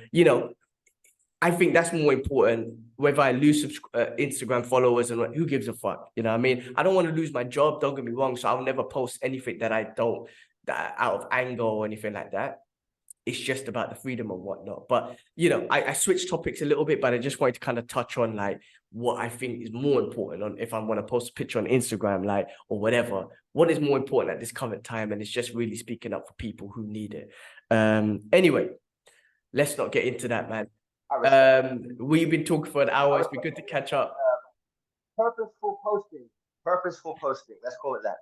I think that's more important, whether I lose Instagram followers and who gives a fuck. You know what I mean? I don't want to lose my job, don't get me wrong, so I'll never post anything that out of anger or anything like that. It's just about the freedom and whatnot. But I switched topics a little bit, but I just wanted to kind of touch on like what I think is more important on if I want to post a picture on Instagram, like, or whatever. What is more important at this current time? And it's just really speaking up for people who need it. Anyway, let's not get into that, man. We've been talking for an hour. It's been good to catch up. Purposeful posting. Purposeful posting. Let's call it that.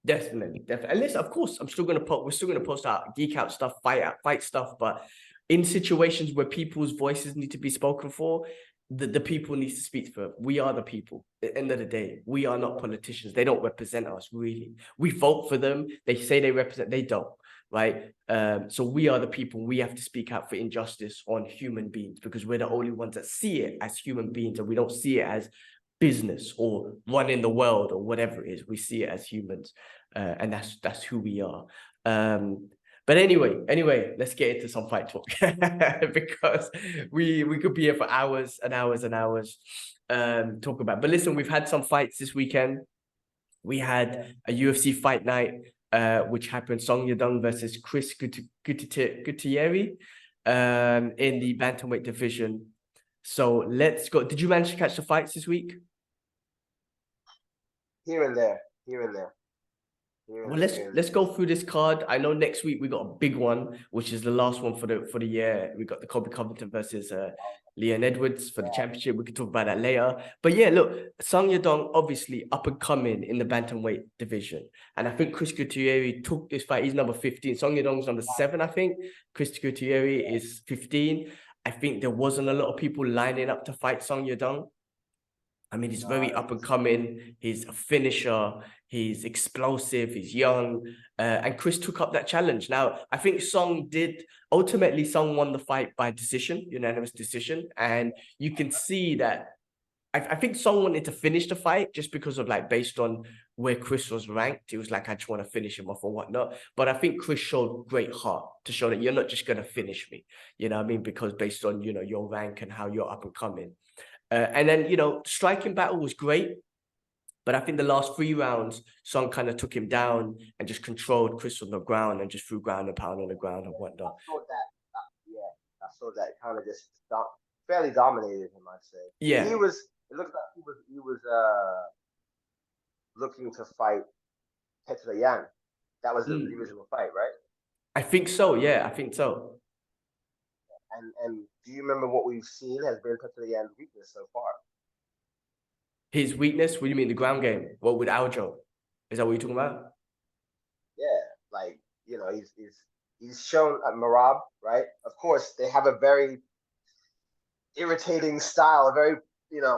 Definitely. And listen, of course, we're still gonna post our geek out stuff, fight stuff, but in situations where people's voices need to be spoken for, the people need to speak for. We are the people. At the end of the day, we are not politicians. They don't represent us, really. We vote for them. They say they represent, they don't. right? So we are the people, we have to speak out for injustice on human beings because we're the only ones that see it as human beings and we don't see it as business or running the world or whatever it is. We see it as humans, and that's who we are. But anyway, let's get into some fight talk because we could be here for hours and hours and hours talk about. But listen, we've had some fights this weekend. We had a UFC fight night, which happened Song Yadong versus Chris Gutierrez in the bantamweight division. So let's go. Did you manage to catch the fights this week? Here and there, here and there. Well, let's go through this card. I know next week we got a big one, which is the last one for the year. We got the Colby Covington versus Leon Edwards for the championship. We can talk about that later. But yeah, look, Song Yadong obviously up and coming in the bantamweight division, and I think Chris Gutierrez took this fight. He's number 15. Song Yadong's number 7, I think. Chris Gutierrez is 15. I think there wasn't a lot of people lining up to fight Song Yadong. I mean, he's very up and coming. He's a finisher. He's explosive. He's young. And Chris took up that challenge. Now, I think Song won the fight by decision, unanimous decision. And you can see that I think Song wanted to finish the fight just because of based on where Chris was ranked. He was like, I just want to finish him off or whatnot. But I think Chris showed great heart to show that you're not just going to finish me. You know what I mean? Because based on, your rank and how you're up and coming. And then, striking battle was great. But I think the last 3 rounds, Song kind of took him down and just controlled Chris on the ground and just threw ground and pound on the ground and whatnot. I saw that kind of just fairly dominated him, I'd say. Yeah. It looked like he was looking to fight Petr Yan. That was the original fight, right? I think so, yeah, I think so. And do you remember what we've seen has been Petr Yan's weakness so far? His weakness? What do you mean, the ground game? What with Aljo? Is that what you're talking about? Yeah, he's shown at Marab, right? Of course, they have a very irritating style, a very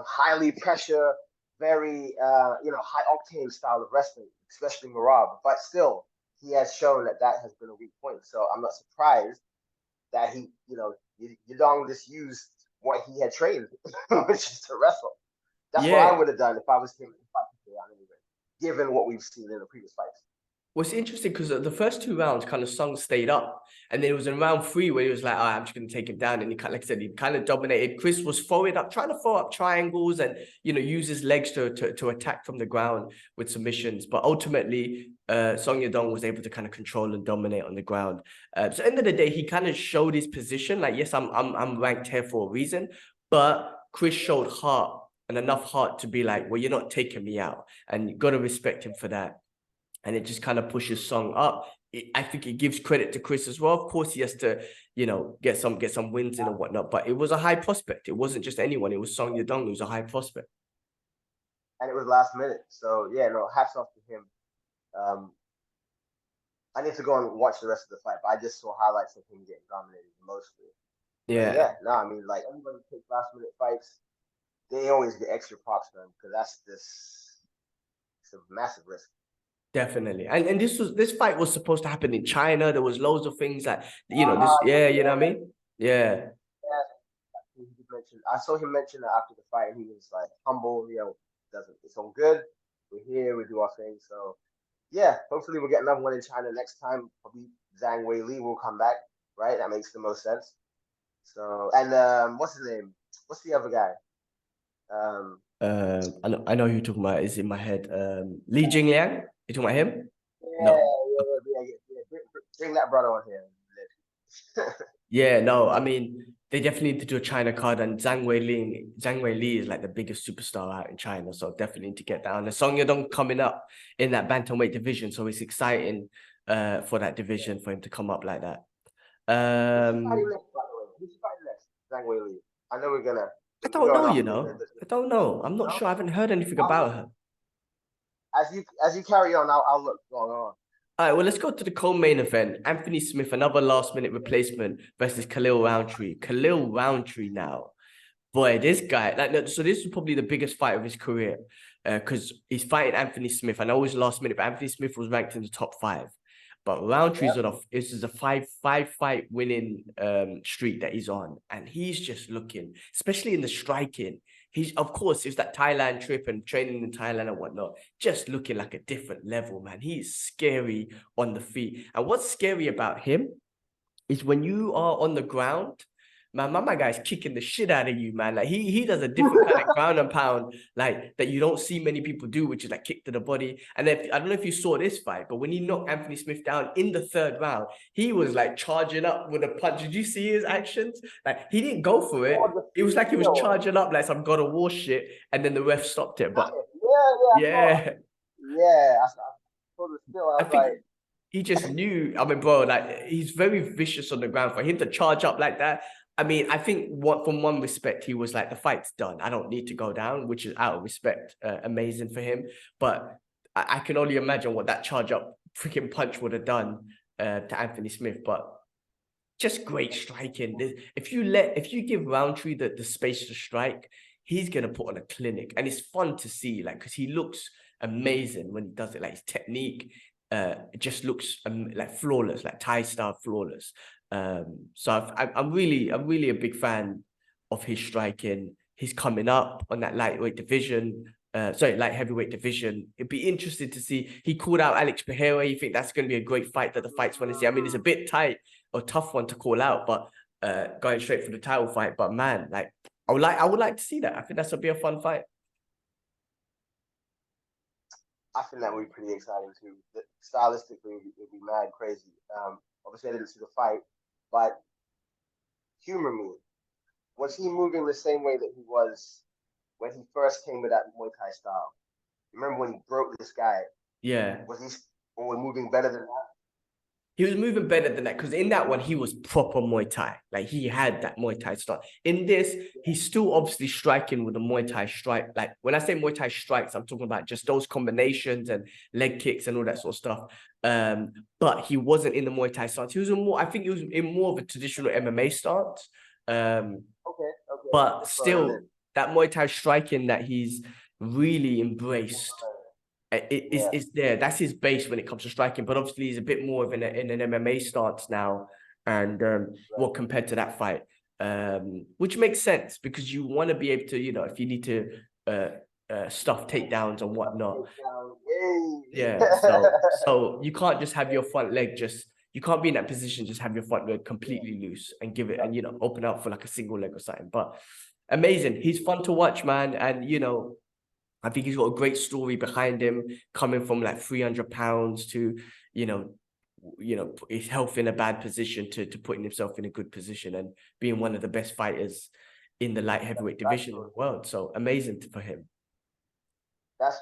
highly pressure, very high octane style of wrestling, especially Marab. But still, he has shown that has been a weak point. So I'm not surprised that he, Yadong just used what he had trained, which is to wrestle. That's what I would have done if I was him, given what we've seen in the previous fights. Well, it's interesting because the first 2 rounds kind of Song stayed up, and then it was in round 3 where he was like, I'm just going to take him down, and he like I said, he kind of dominated. Chris was trying to throw up triangles and use his legs to attack from the ground with submissions, but ultimately Song Yadong was able to kind of control and dominate on the ground. So at the end of the day, he kind of showed his position, like, yes, I'm ranked here for a reason, but Chris showed heart and enough heart to be like, well, you're not taking me out, and you got to respect him for that. And it just kind of pushes Song up. I think it gives credit to Chris as well. Of course, he has to, get some wins in and whatnot. But it was a high prospect. It wasn't just anyone. It was Song Yadong who was a high prospect. And it was last minute. So, yeah, no, hats off to him. I need to go and watch the rest of the fight. But I just saw highlights of him getting dominated mostly. Yeah. Anybody who takes last minute fights, they always get extra props for them because it's a massive risk. Definitely. And this fight was supposed to happen in China. There was loads of things that, you know what I mean? Yeah. I saw him mention that after the fight, and he was like humble, it's all good. We're here, we do our thing. So yeah, hopefully we'll get another one in China next time. Probably Zhang Weili will come back, right? That makes the most sense. So, and what's his name? What's the other guy? I know who you're talking about. It's in my head. Li Jingliang? You talking about him? Yeah. Bring that brother on here. Yeah, no, I mean, they definitely need to do a China card, and Zhang Weili is like the biggest superstar out in China, so definitely need to get down. And Song Yadong coming up in that bantamweight division, so it's exciting for that division for him to come up like that. Who's fighting next? Zhang Weili. I know we're gonna. I don't know, I don't know. I'm not sure. I haven't heard anything about her. As you carry on, I'll look. Go on. All right, well, let's go to the co-main event. Anthony Smith, another last-minute replacement versus Khalil Roundtree. Khalil Roundtree now. Boy, this guy, so this is probably the biggest fight of his career because he's fighting Anthony Smith. I know it was last minute, but Anthony Smith was ranked in the top 5. But Roundtree's on this is a five fight winning streak that he's on, and he's just looking, especially in the striking. He's, of course, it's that Thailand trip and training in Thailand and whatnot, just looking like a different level, man. He's scary on the feet. And what's scary about him is when you are on the ground, man, my guy's kicking the shit out of you, man. Like he does a different kind of ground and pound, like that you don't see many people do, which is like kick to the body. And then I don't know if you saw this fight, but when he knocked Anthony Smith down in the third round, he was like charging up with a punch. Did you see his actions? Like he didn't go for it. It was like he was charging up like some God of War shit, and then the ref stopped it. But yeah, I saw the still. I was like, he just knew. I mean, bro, like he's very vicious on the ground. For him to charge up like that, I mean, I think from one respect, he was like, the fight's done. I don't need to go down, which is out of respect, amazing for him. But I can only imagine what that charge up freaking punch would have done to Anthony Smith. But just great striking. If you give Roundtree the space to strike, he's gonna put on a clinic, and it's fun to see, like, because he looks amazing when he does it. Like his technique, it just looks like flawless, like Thai style flawless. So I'm really a big fan of his striking. He's coming up on that lightweight division. Light heavyweight division. It'd be interesting to see. He called out Alex Pereira. You think that's going to be a great fight that the fights want to see? I mean, it's a bit tight or tough one to call out, but going straight for the title fight. But man, like I would like to see that. I think that's would be a fun fight. I think that would be pretty exciting too. Stylistically, it'd be mad crazy. Obviously, I didn't see the fight, but humor me. Was he moving the same way that he was when he first came with that Muay Thai style? Remember when he broke this guy? Yeah. Was he moving better than that? He was moving better than that because in that one, he was proper Muay Thai. Like he had that Muay Thai style. In this, he's still obviously striking with a Muay Thai strike. Like when I say Muay Thai strikes, I'm talking about just those combinations and leg kicks and all that sort of stuff. But he wasn't in the Muay Thai stance. He was I think he was in more of a traditional MMA stance. But still, that Muay Thai striking that he's really embraced it's there. That's his base when it comes to striking. But obviously, he's a bit more of in an MMA stance now, and well, compared to that fight, which makes sense because you want to be able to, if you need to stuff takedowns and whatnot. Yeah. So you can't just have your front leg you can't be in that position, just have your front leg completely loose and give it and open up for like a single leg or something. But amazing. He's fun to watch, man. And I think he's got a great story behind him, coming from like 300 pounds to, his health in a bad position to putting himself in a good position and being one of the best fighters in the light heavyweight division in the world. So amazing for him.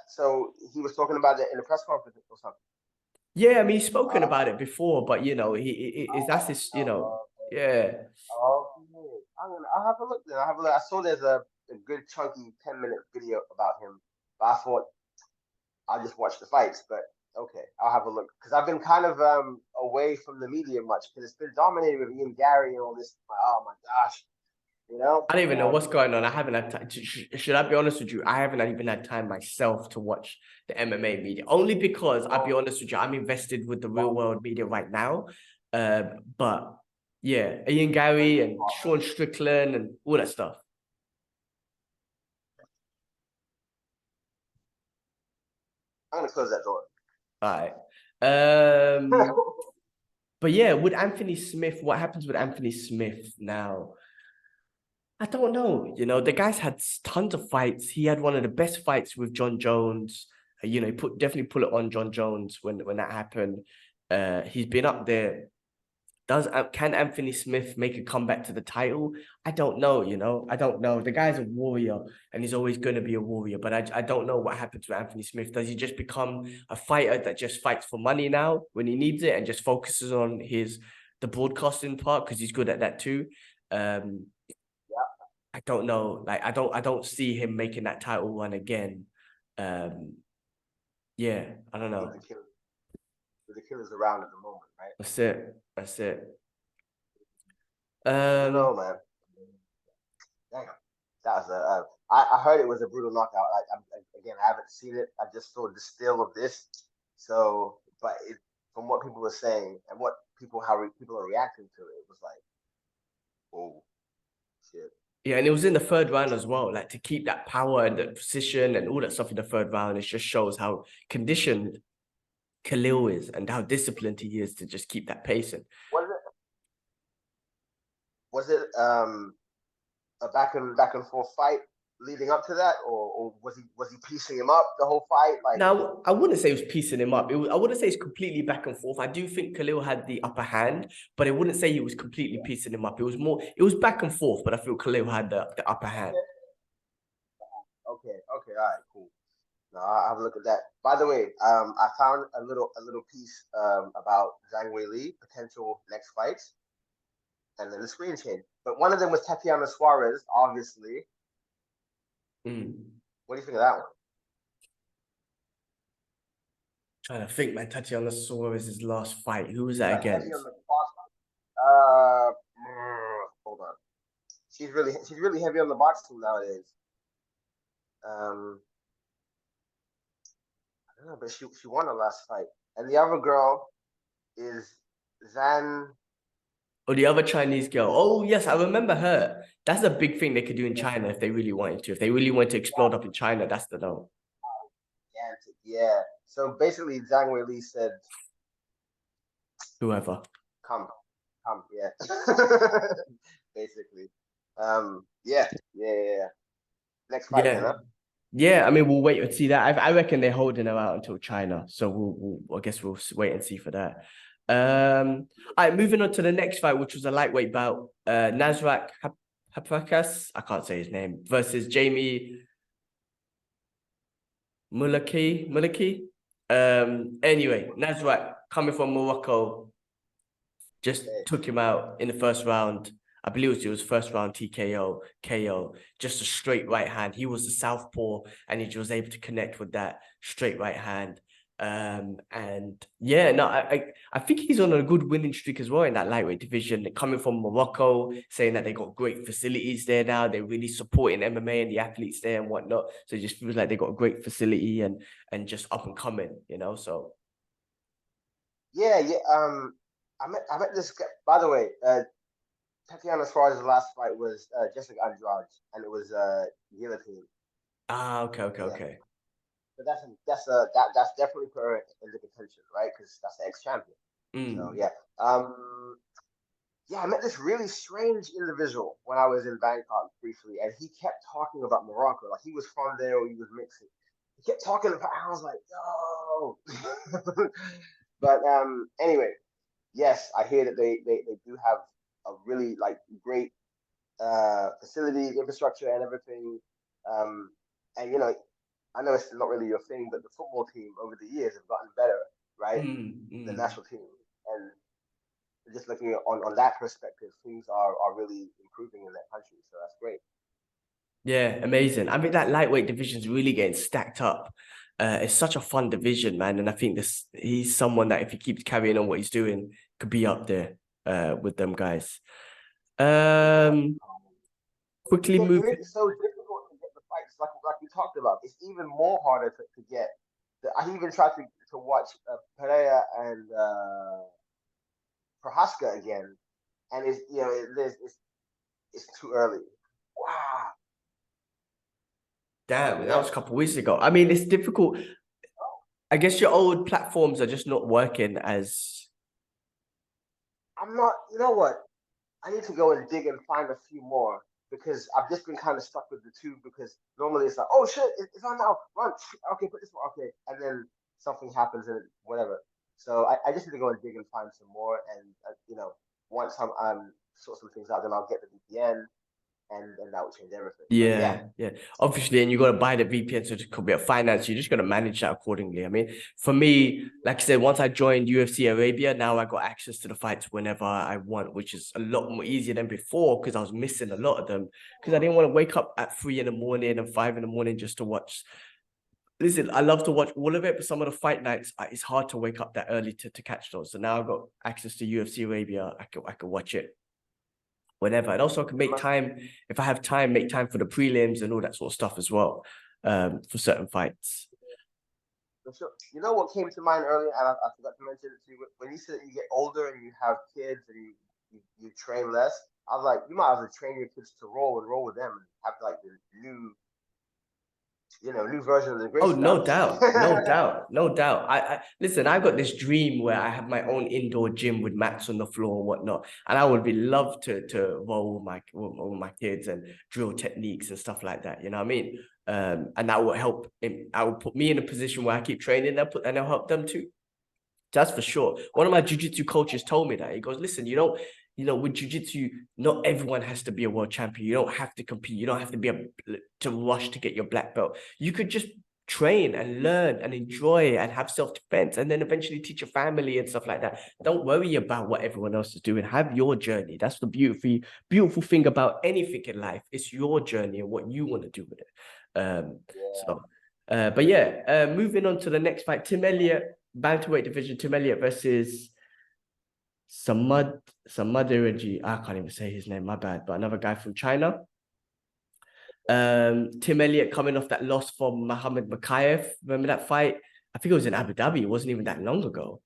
So he was talking about it in the press conference or something. Yeah, I mean, he's spoken about it before, but that's his, yeah. I'll have a look then. I saw there's a good chunky 10-minute video about him, but I thought I'll just watch the fights. But okay, I'll have a look because I've been kind of away from the media much because it's been dominated with Ian Gary and all this. Oh my gosh, I don't even know what's going on. I haven't had time. Should I be honest with you? I haven't even had time myself to watch the MMA media. Only because I'll be honest with you, I'm invested with the real world media right now. But yeah, Ian Gary and Sean Strickland and all that stuff. I'm gonna close that door. All right. But yeah, with Anthony Smith, what happens with Anthony Smith now? I don't know. The guy's had tons of fights. He had one of the best fights with John Jones. He definitely put it on John Jones when that happened. He's been up there. Can Anthony Smith make a comeback to the title? I don't know. I don't know. The guy's a warrior, and he's always going to be a warrior. But I don't know what happens to Anthony Smith. Does he just become a fighter that just fights for money now when he needs it and just focuses on the broadcasting part because he's good at that too? I don't know. Like I don't see him making that title run again. Yeah, I don't know. The killer's around at the moment, right? That's it. I don't know, man. Damn. That was I heard it was a brutal knockout. Again, I haven't seen it. I just saw the still of this. So, but from what people were saying and what people are reacting to it, it was like, oh shit. Yeah, and it was in the third round as well. Like to keep that power and the precision and all that stuff in the third round, it just shows how conditioned Khalil is and how disciplined he is to just keep that pace. And Was it a back and forth fight leading up to that, or was he piecing him up the whole fight? Like, now, I wouldn't say it was piecing him up. I wouldn't say it's completely back and forth. I do think Khalil had the upper hand, but I wouldn't say he was completely piecing him up. It was back and forth, but I feel Khalil had the upper hand. okay, okay, all right, cool. No, I'll have a look at that. By the way, I found a little piece about Zhang Weili potential next fights, and then the screen changed. But one of them was Tatiana Suarez, obviously. Mm. What do you think of that one? Trying to think, man. Tatiana Suarez's last fight. Who was that Heavy on against? the box. Hold on. She's really heavy on the boxing nowadays. Um, I don't know, but she won her last fight, and the other girl is Zan. Or the other Chinese girl. Oh, yes, I remember her. That's a big thing they could do in China if they really wanted to. If they really wanted to explode up in China, that's the no. Yeah. So basically, Zhang Weili said, Whoever. "Come, come, yeah." Basically, yeah. Next fight, then, Yeah. huh? Yeah, I mean, we'll wait and see that. I reckon they're holding her out until China. So I guess we'll wait and see for that. All right, moving on to the next fight, which was a lightweight bout. Nasrat Haprakas, I can't say his name, versus Jamie Mulaki. Anyway, Nasrat coming from Morocco just Okay. took him out in the first round. I believe it was first round TKO, KO, just a straight right hand. He was the southpaw and he was able to connect with that straight right hand. And yeah, no, I think he's on a good winning streak as well in that lightweight division. They're coming from Morocco, saying that they got great facilities there now. They're really supporting MMA and the athletes there and whatnot. So it just feels like they got a great facility and just up and coming, you know. So Yeah. I met this guy. By the way, Tatiana Suarez's last fight was Jessica Andrade, and it was guillotine. Yeah. okay. But that's definitely put her in the contention, right? Because that's the ex-champion. So Mm. yeah. Yeah, I met this really strange individual when I was in Bangkok briefly, and he kept talking about Morocco, like he was from there or he was mixing. He kept talking about. I was like, yo. But anyway, yes, I hear that they do have a really like great facilities, infrastructure, and everything. Um, and I know it's not really your thing, but the football team over the years have gotten better, right? The Mm. national team, and just looking at on that perspective, things are really improving in that country. So that's great. Yeah, amazing. I mean, that lightweight division is really getting stacked up. It's such a fun division, man. And I think he's someone that if he keeps carrying on what he's doing, could be up there with them guys. Um, quickly It move. is so difficult to get the fights, like we talked about. It's even more harder to get. I even tried to watch Pereira and Prohaska again, and it's too early. Wow. So Damn, that yeah, was a couple of weeks ago. I mean, it's difficult. I guess your old platforms are just not working as. I'm not. You know what? I need to go and dig and find a few more because I've just been kind of stuck with the two because normally it's like, oh shit, it's on now, run. Okay, put this one. Okay, and then something happens and whatever. So I just need to go and dig and find some more, and once I'm sort some things out, then I'll get the VPN, and that will change everything. But yeah, Yeah. Obviously, and you got to buy the VPN, so it could be a finance. You just got to manage that accordingly. I mean, for me, like I said, once I joined UFC Arabia, now I got access to the fights whenever I want, which is a lot more easier than before because I was missing a lot of them because I didn't want to wake up at 3 in the morning and 5 in the morning just to watch. Listen, I love to watch all of it, but some of the fight nights, it's hard to wake up that early to catch those. So now I've got access to UFC Arabia. I can watch it whenever. And also I can make time, if I have time, make time for the prelims and all that sort of stuff as well, for certain fights. For sure. You know what came to mind earlier, and I forgot to mention it to you. When you said you get older and you have kids and you train less, I was like, you might as well train your kids to roll with them and have like the new, new version of the Oh, Gracie. No, I'm no just kidding. doubt, no doubt, no doubt. I listen. I've got this dream where I have my own indoor gym with mats on the floor and whatnot, and I would be love to roll with my kids and drill techniques and stuff like that. You know what I mean? And that will help. I will put me in a position where I keep training them, and I'll help them too. That's for sure. One of my jiu-jitsu coaches told me that. He goes, listen, with jiu-jitsu, not everyone has to be a world champion. You don't have to compete. You don't have to to rush to get your black belt. You could just train and learn and enjoy and have self-defense and then eventually teach your family and stuff like that. Don't worry about what everyone else is doing. Have your journey. That's the beautiful thing about anything in life. It's your journey and what you want to do with it. Yeah. But yeah, moving on to the next fight, Tim Elliott, bantamweight division, Tim Elliott versus Samadiraji. I can't even say his name, my bad, but another guy from China. Tim Elliott coming off that loss from Muhammad Makayev. Remember that fight? I think it was in Abu Dhabi. It wasn't even that long ago.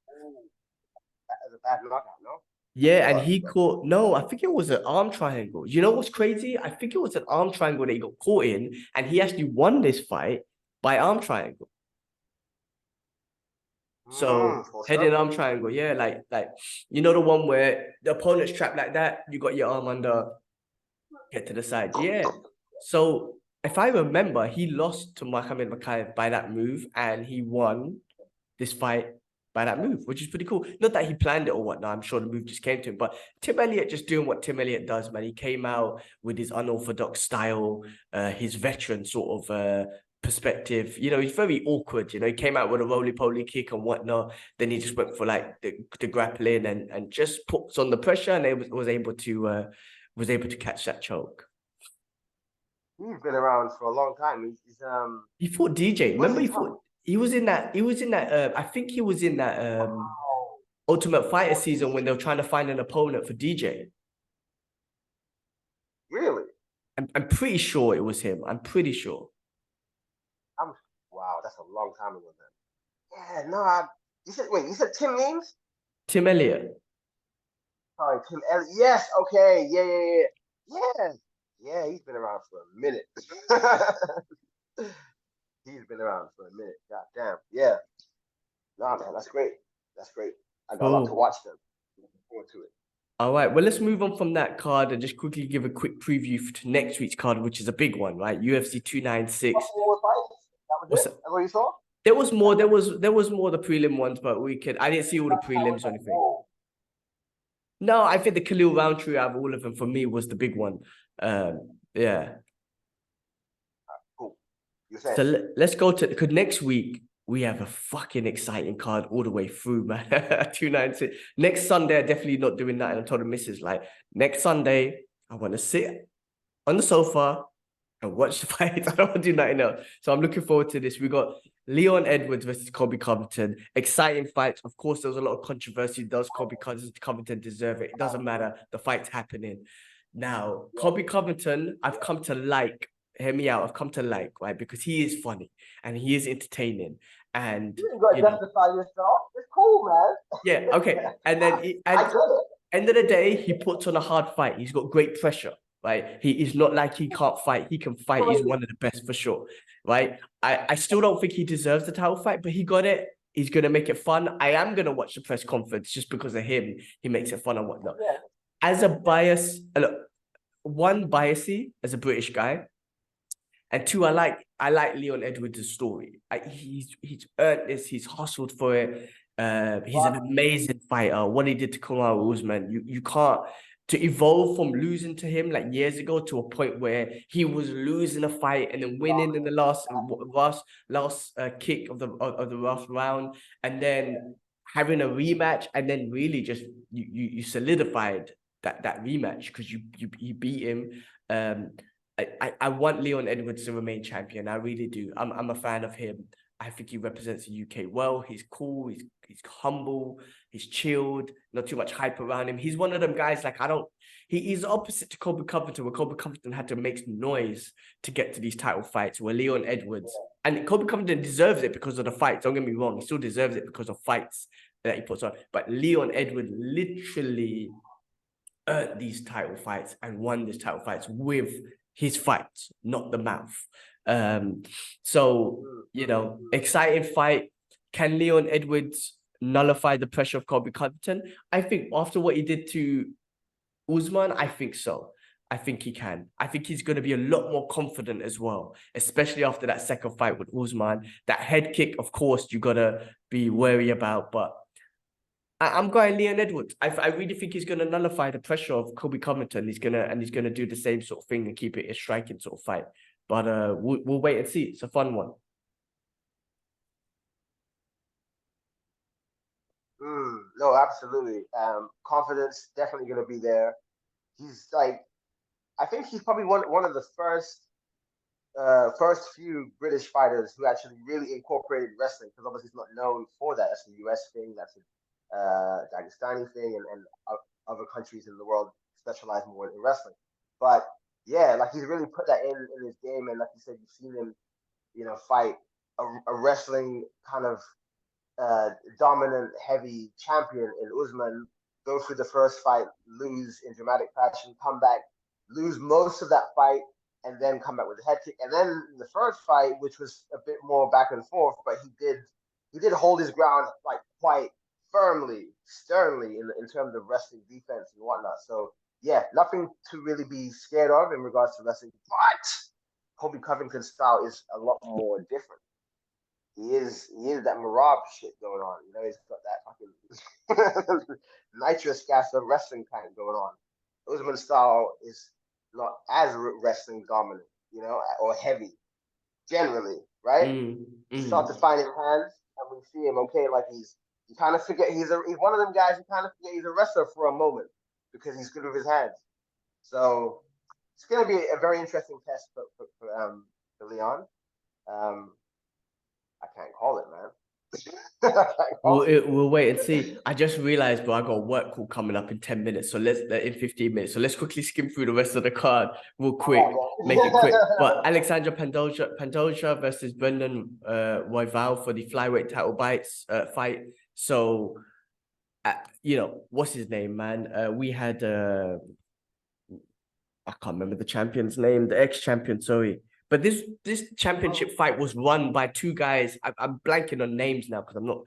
That was a bad knockout, no? Yeah, and he caught, no, I think it was an arm triangle. You know what's crazy? I think it was an arm triangle that he got caught in, and he actually won this fight by arm triangle. So head and arm triangle, yeah, like the one where the opponent's trapped like that, you got your arm under, get to the side, yeah. So if I remember, he lost to Muhammad Makayev by that move, and he won this fight by that move, which is pretty cool. Not that he planned it or whatnot. I'm sure the move just came to him, but Tim Elliott just doing what Tim Elliott does, man. He came out with his unorthodox style, his veteran sort of perspective. He's very awkward. He came out with a roly-poly kick and whatnot. Then he just went for like the grappling and just puts on the pressure, and it was able to catch that choke. He's been around for a long time. He fought DJ. Remember he was in that I think he was in that Ultimate Fighter season when they were trying to find an opponent for DJ. Really? I'm pretty sure it was him. I'm pretty sure. Wow, that's a long time ago then. Yeah, no, you said Tim names? Tim Elliott. Sorry, Tim Elliott. Yes, okay, yeah. Yeah, he's been around for a minute. He's been around for a minute. God damn. Yeah. Nah, man, that's great. That's great. I love to watch them. Looking forward to it. All right, well, let's move on from that card and just quickly give a quick preview to next week's card, which is a big one, right? UFC 296. That was it? That's what you saw? There was more. There was more the prelim ones, but I didn't see all the prelims or anything. No, I think the Khalil Roundtree out of all of them for me was the big one. Yeah. Cool. So let's go to, because next week we have a fucking exciting card all the way through, man. 296. Next Sunday, I'm definitely not doing that. And I told the missus, like, next Sunday, I want to sit on the sofa and watch the fight. I don't want to do nothing else. So I'm looking forward to this. We got Leon Edwards versus Colby Covington. Exciting fights. Of course, there was a lot of controversy. Does Colby Covington deserve it? It doesn't matter. The fight's happening. Now, Colby Covington, I've come to like, hear me out, I've come to like, right? Because he is funny and he is entertaining. And you ain't got to justify yourself. It's cool, man. Yeah, okay. And then end of the day, he puts on a hard fight. He's got great pressure. Right, he is not like he can't fight. He can fight. He's one of the best for sure. Right, I still don't think he deserves the title fight, but he got it. He's gonna make it fun. I am gonna watch the press conference just because of him. He makes it fun and whatnot. Yeah. As a bias, look, one, biasy as a British guy, and two, I like Leon Edwards' story. He's earned this. He's hustled for it. He's an amazing fighter. What he did to Kamaru Usman, you can't. To evolve from losing to him like years ago to a point where he was losing a fight and then winning in the last kick of the last round, and then having a rematch, and then really just you solidified that rematch because you beat him. I want Leon Edwards to remain champion. I really do. I'm a fan of him. I think he represents the UK well. He's cool. He's humble. He's chilled. Not too much hype around him. He's one of them guys like he's opposite to Colby Covington, where Colby Covington had to make noise to get to these title fights, where Leon Edwards And Kobe Covington deserves it because of the fights. Don't get me wrong, he still deserves it because of fights that he puts on. But Leon Edwards literally earned these title fights and won these title fights with his fights, not the mouth. So, you know, exciting fight. Can Leon Edwards nullify the pressure of Kobe Covington? I think after what he did to Usman, I think so. I think he can. I think he's going to be a lot more confident as well, especially after that second fight with Usman. That head kick, of course, you got to be wary about, but I'm going Leon Edwards. I really think he's going to nullify the pressure of Kobe Covington. He's gonna do the same sort of thing and keep it a striking sort of fight. But we'll wait and see. It's a fun one. No, absolutely. Confidence definitely going to be there. He's like, I think he's probably one of the first few British fighters who actually really incorporated wrestling, because obviously he's not known for that. That's a US thing. That's a Dagestani thing, and other countries in the world specialize more in wrestling. But yeah, like he's really put that in his game, and like you said, you've seen him, fight a wrestling kind of dominant, heavy champion in Usman, go through the first fight, lose in dramatic fashion, come back, lose most of that fight, and then come back with a head kick. And then the first fight, which was a bit more back and forth, but he did hold his ground like quite firmly, sternly in terms of wrestling defense and whatnot. So yeah, nothing to really be scared of in regards to wrestling. But Kobe Covington's style is a lot more different. He is that Marab shit going on. He's got that fucking nitrous gas of wrestling kind going on. Usman's style is not as wrestling dominant, or heavy generally, right? You start to find his hands, and we see him. Okay, like you kind of forget he's one of them guys. You kind of forget he's a wrestler for a moment because he's good with his hands. So it's going to be a very interesting test for Leon. I can't call it, man. We'll wait and see. I just realized, bro, I got a work call coming up in 10 minutes. So in 15 minutes. So let's quickly skim through the rest of the card real quick. Make it quick. But Alexander Pantoja versus Brendan Royval for the flyweight title fight. So, what's his name, man? We had I can't remember the champion's name, the ex-champion, sorry. But this championship fight was won by two guys. I'm blanking on names now because I'm not.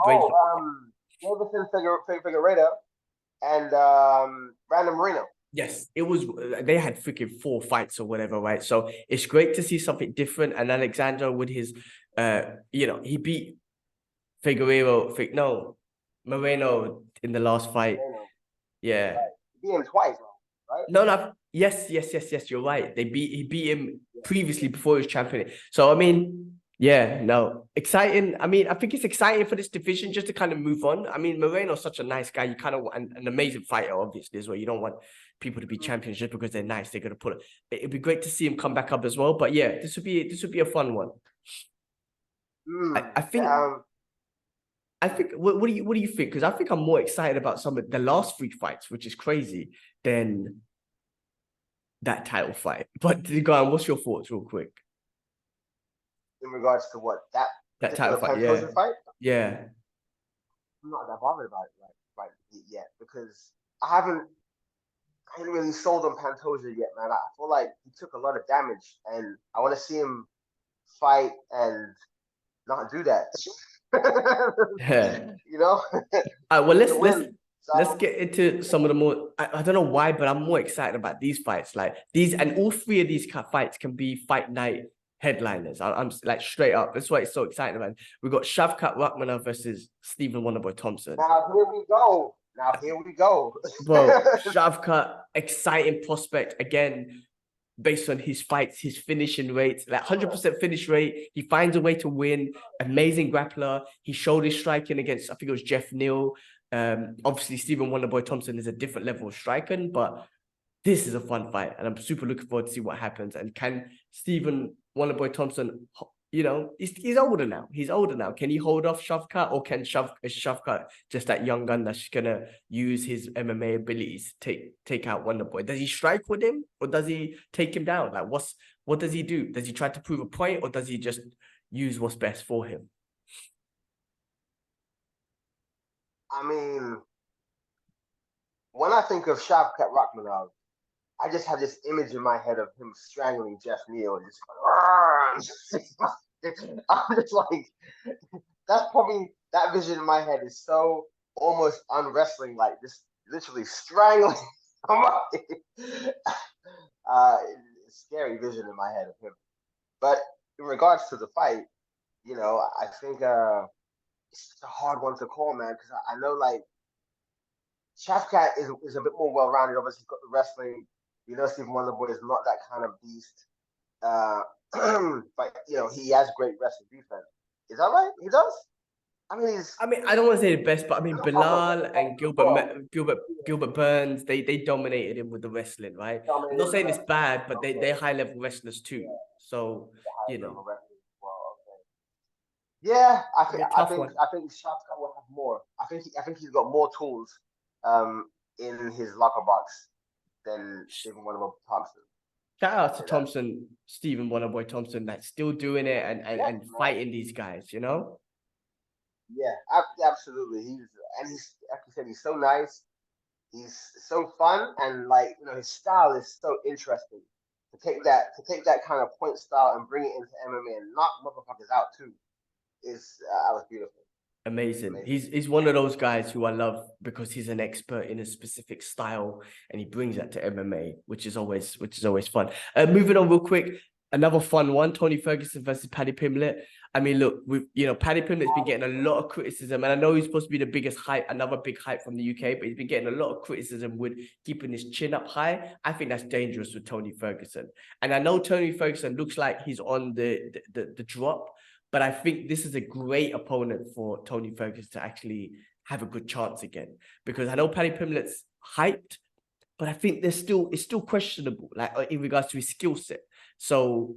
Davison Figueiredo and Brandon Moreno. Yes, it was. They had freaking 4 fights or whatever, right? So it's great to see something different. And Alexander with his, he beat Moreno in the last fight. Yeah, he beat him twice, right? No. Yes. You're right. He beat him previously before he was champion. So I mean, yeah, no, exciting. I mean, I think it's exciting for this division just to kind of move on. I mean, Moreno's such a nice guy. You kind of want an amazing fighter, obviously, as well. You don't want people to be champions just because they're nice. They're gonna put it. It'd be great to see him come back up as well. But yeah, this would be a fun one. I think. I think. What do you think? Because I think I'm more excited about some of the last 3 fights, which is crazy, than that title fight. But go on, what's your thoughts real quick? In regards to what? That title fight, yeah. I'm not that bothered about it right yet, because I ain't really sold on Pantoja yet, man. I feel like he took a lot of damage, and I want to see him fight and not do that. Yeah. All right, well, let's get into some of the more. I don't know why, but I'm more excited about these fights. Like these, and all 3 of these fights can be fight night headliners. I'm like straight up. That's why it's so exciting, man. We got Shavkat Rakhmonov versus Stephen Wonderboy Thompson. Now here we go. Bro, Shavkat, exciting prospect again. Based on his fights, his finishing rate, like 100% finish rate. He finds a way to win. Amazing grappler. He showed his striking against, I think it was Jeff Neal. Obviously, Stephen Wonderboy Thompson is a different level of striking, but this is a fun fight, and I'm super looking forward to see what happens. And can Stephen Wonderboy Thompson, he's older now. He's older now. Can he hold off Shavkat, or is Shavkat just that young gun that's gonna use his MMA abilities to take out Wonderboy? Does he strike with him, or does he take him down? Like, what does he do? Does he try to prove a point, or does he just, use what's best for him? I mean, when I think of Shavkat Rachmanov, I just have this image in my head of him strangling Jeff Neal and just I'm just like, that's probably, that vision in my head is so almost unwrestling, like just literally strangling somebody. uh, Scary vision in my head of him. But in regards to the fight, I think it's a hard one to call, man, because I know like Shafkat is a bit more well rounded. Obviously, he's got the wrestling. Stephen Wonderboy is not that kind of beast. Uh, but he has great wrestling defense. Is that right? He does. I mean, I don't want to say the best, but I mean, Bilal and Gilbert Burns, they dominated him with the wrestling, right? I'm not saying it's bad, but they're high level wrestlers too. So, you know, yeah, it'll be a tough one. I think Shafkat will have more. I think he's got more tools um in his locker box than Stephen Wonderboy Thompson. Shout out to Thompson, Stephen Wonderboy Thompson, that's still doing it and fighting these guys, Yeah, absolutely. He's like you said, he's so nice. He's so fun, and like his style is so interesting. To take that kind of point style and bring it into MMA and knock motherfuckers out too is was beautiful. Amazing. He's one of those guys who I love because he's an expert in a specific style and he brings that to MMA, which is always fun. Moving on real quick, another fun one: Tony Ferguson versus Paddy Pimblett. I mean, look, Paddy Pimblett's been getting a lot of criticism, and I know he's supposed to be the biggest hype, another big hype from the UK, but he's been getting a lot of criticism with keeping his chin up high. I think that's dangerous with Tony Ferguson, and I know Tony Ferguson looks like he's on the drop. But I think this is a great opponent for Tony Ferguson to actually have a good chance again. Because I know Paddy Pimblett's hyped, but I think it's still questionable, like in regards to his skill set. So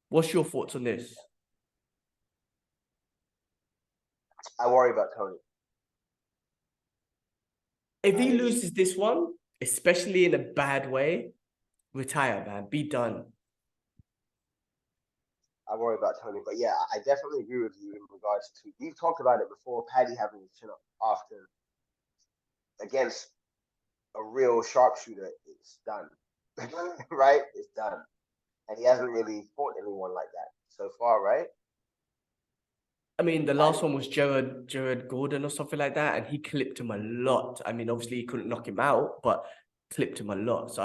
what's your thoughts on this? I worry about Tony. If he loses this one, especially in a bad way, retire, man. Be done. I worry about Tony, but yeah, I definitely agree with you in regards to. We've talked about it before. Paddy having his chin up often against a real sharpshooter, it's done. Right? It's done, and he hasn't really fought anyone like that so far, right? I mean, the last one was Jared Gordon or something like that, and he clipped him a lot. I mean, obviously he couldn't knock him out, but clipped him a lot. So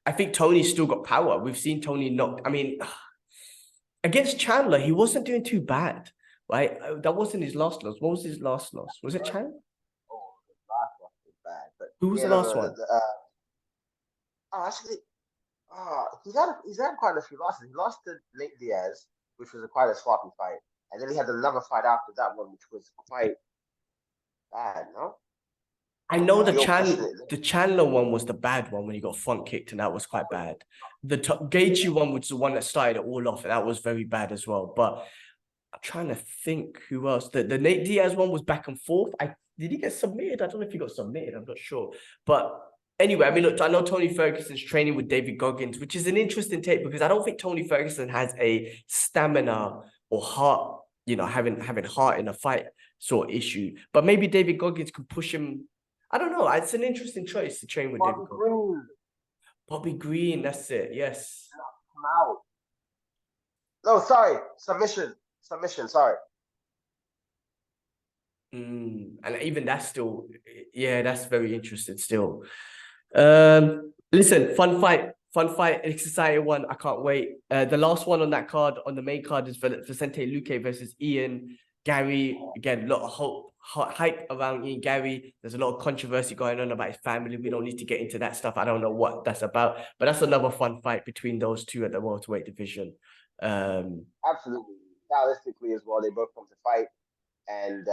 I think Tony's still got power. We've seen Tony knock. I mean, against Chandler, he wasn't doing too bad, right? That wasn't his last loss. What was his last loss? Was it Chandler? Oh, the last loss was bad, but who was the last one? Actually, he's had quite a few losses. He lost to Nate Diaz, which was quite a sloppy fight, and then he had another fight after that one, which was quite bad. No, I know the Chandler one was the bad one when he got front kicked, and that was quite bad. The Gaethje one was the one that started it all off, and that was very bad as well. But I'm trying to think who else. The Nate Diaz one was back and forth. Did he get submitted? I don't know if he got submitted. I'm not sure. But anyway, I mean, look, I know Tony Ferguson's training with David Goggins, which is an interesting take because I don't think Tony Ferguson has a stamina or heart, having heart in a fight sort of issue. But maybe David Goggins could push him. I don't know. It's an interesting choice to train with David Goggins. Bobby Green, that's it. Yes. Come out. No, sorry. Submission. Sorry. And even that's still, yeah, that's very interesting still. Listen, fun fight, exciting one. I can't wait. The last one on that card, on the main card, is Vicente Luque versus Ian Gary. Again, a lot of hype around Ian Gary. There's a lot of controversy going on about his family. We don't need to get into that stuff. I don't know what that's about, but that's another fun fight between those two at the welterweight division. Absolutely. Stylistically as well, they both come to fight. And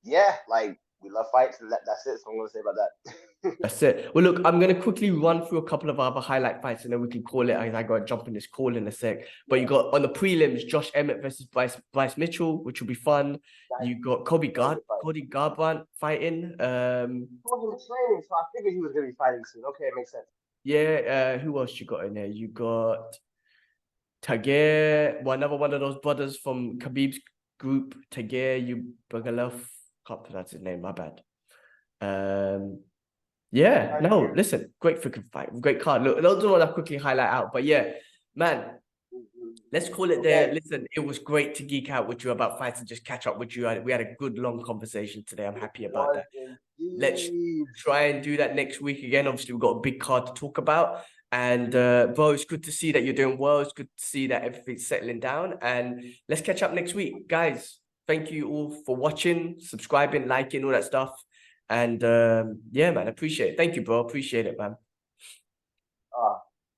yeah, like we love fights, and that's it. So I'm gonna say about that. That's it. Well, look, I'm gonna quickly run through a couple of other highlight fights, and then we can call it. I got to jump in this call in a sec. But you got on the prelims, Josh Emmett versus Bryce Mitchell, which will be fun. You got Cody Garbrandt fighting. He wasn't training, so I figured he was gonna be fighting soon. Okay, it makes sense. Yeah. Who else you got in there? You got Tagir, another one of those brothers from Khabib's group, Tagir Yubagalov. Can't pronounce his name, my bad. Yeah, no, listen, great freaking fight, great card. Look, those are what I quickly highlight out. But yeah, man, let's call it there. Listen, it was great to geek out with you about fights and just catch up with you. We had a good long conversation today. I'm happy about that. Let's try and do that next week again. Obviously, we've got a big card to talk about. And bro, it's good to see that you're doing well. It's good to see that everything's settling down. And let's catch up next week. Guys, thank you all for watching, subscribing, liking, all that stuff. And yeah, man, appreciate it. Thank you, bro. Appreciate it, man.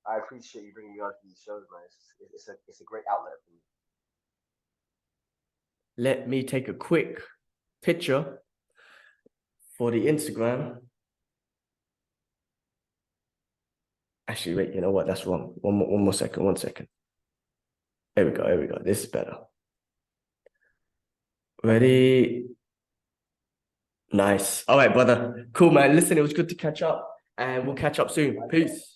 I appreciate you bringing me on to these shows, man. It's a great outlet for me. Let me take a quick picture for the Instagram. Actually, wait, you know what? That's wrong. One more second. 1 second. There we go. There we go. This is better. Ready? Nice. All right, brother. Cool, man. Listen, it was good to catch up, and we'll catch up soon. Peace.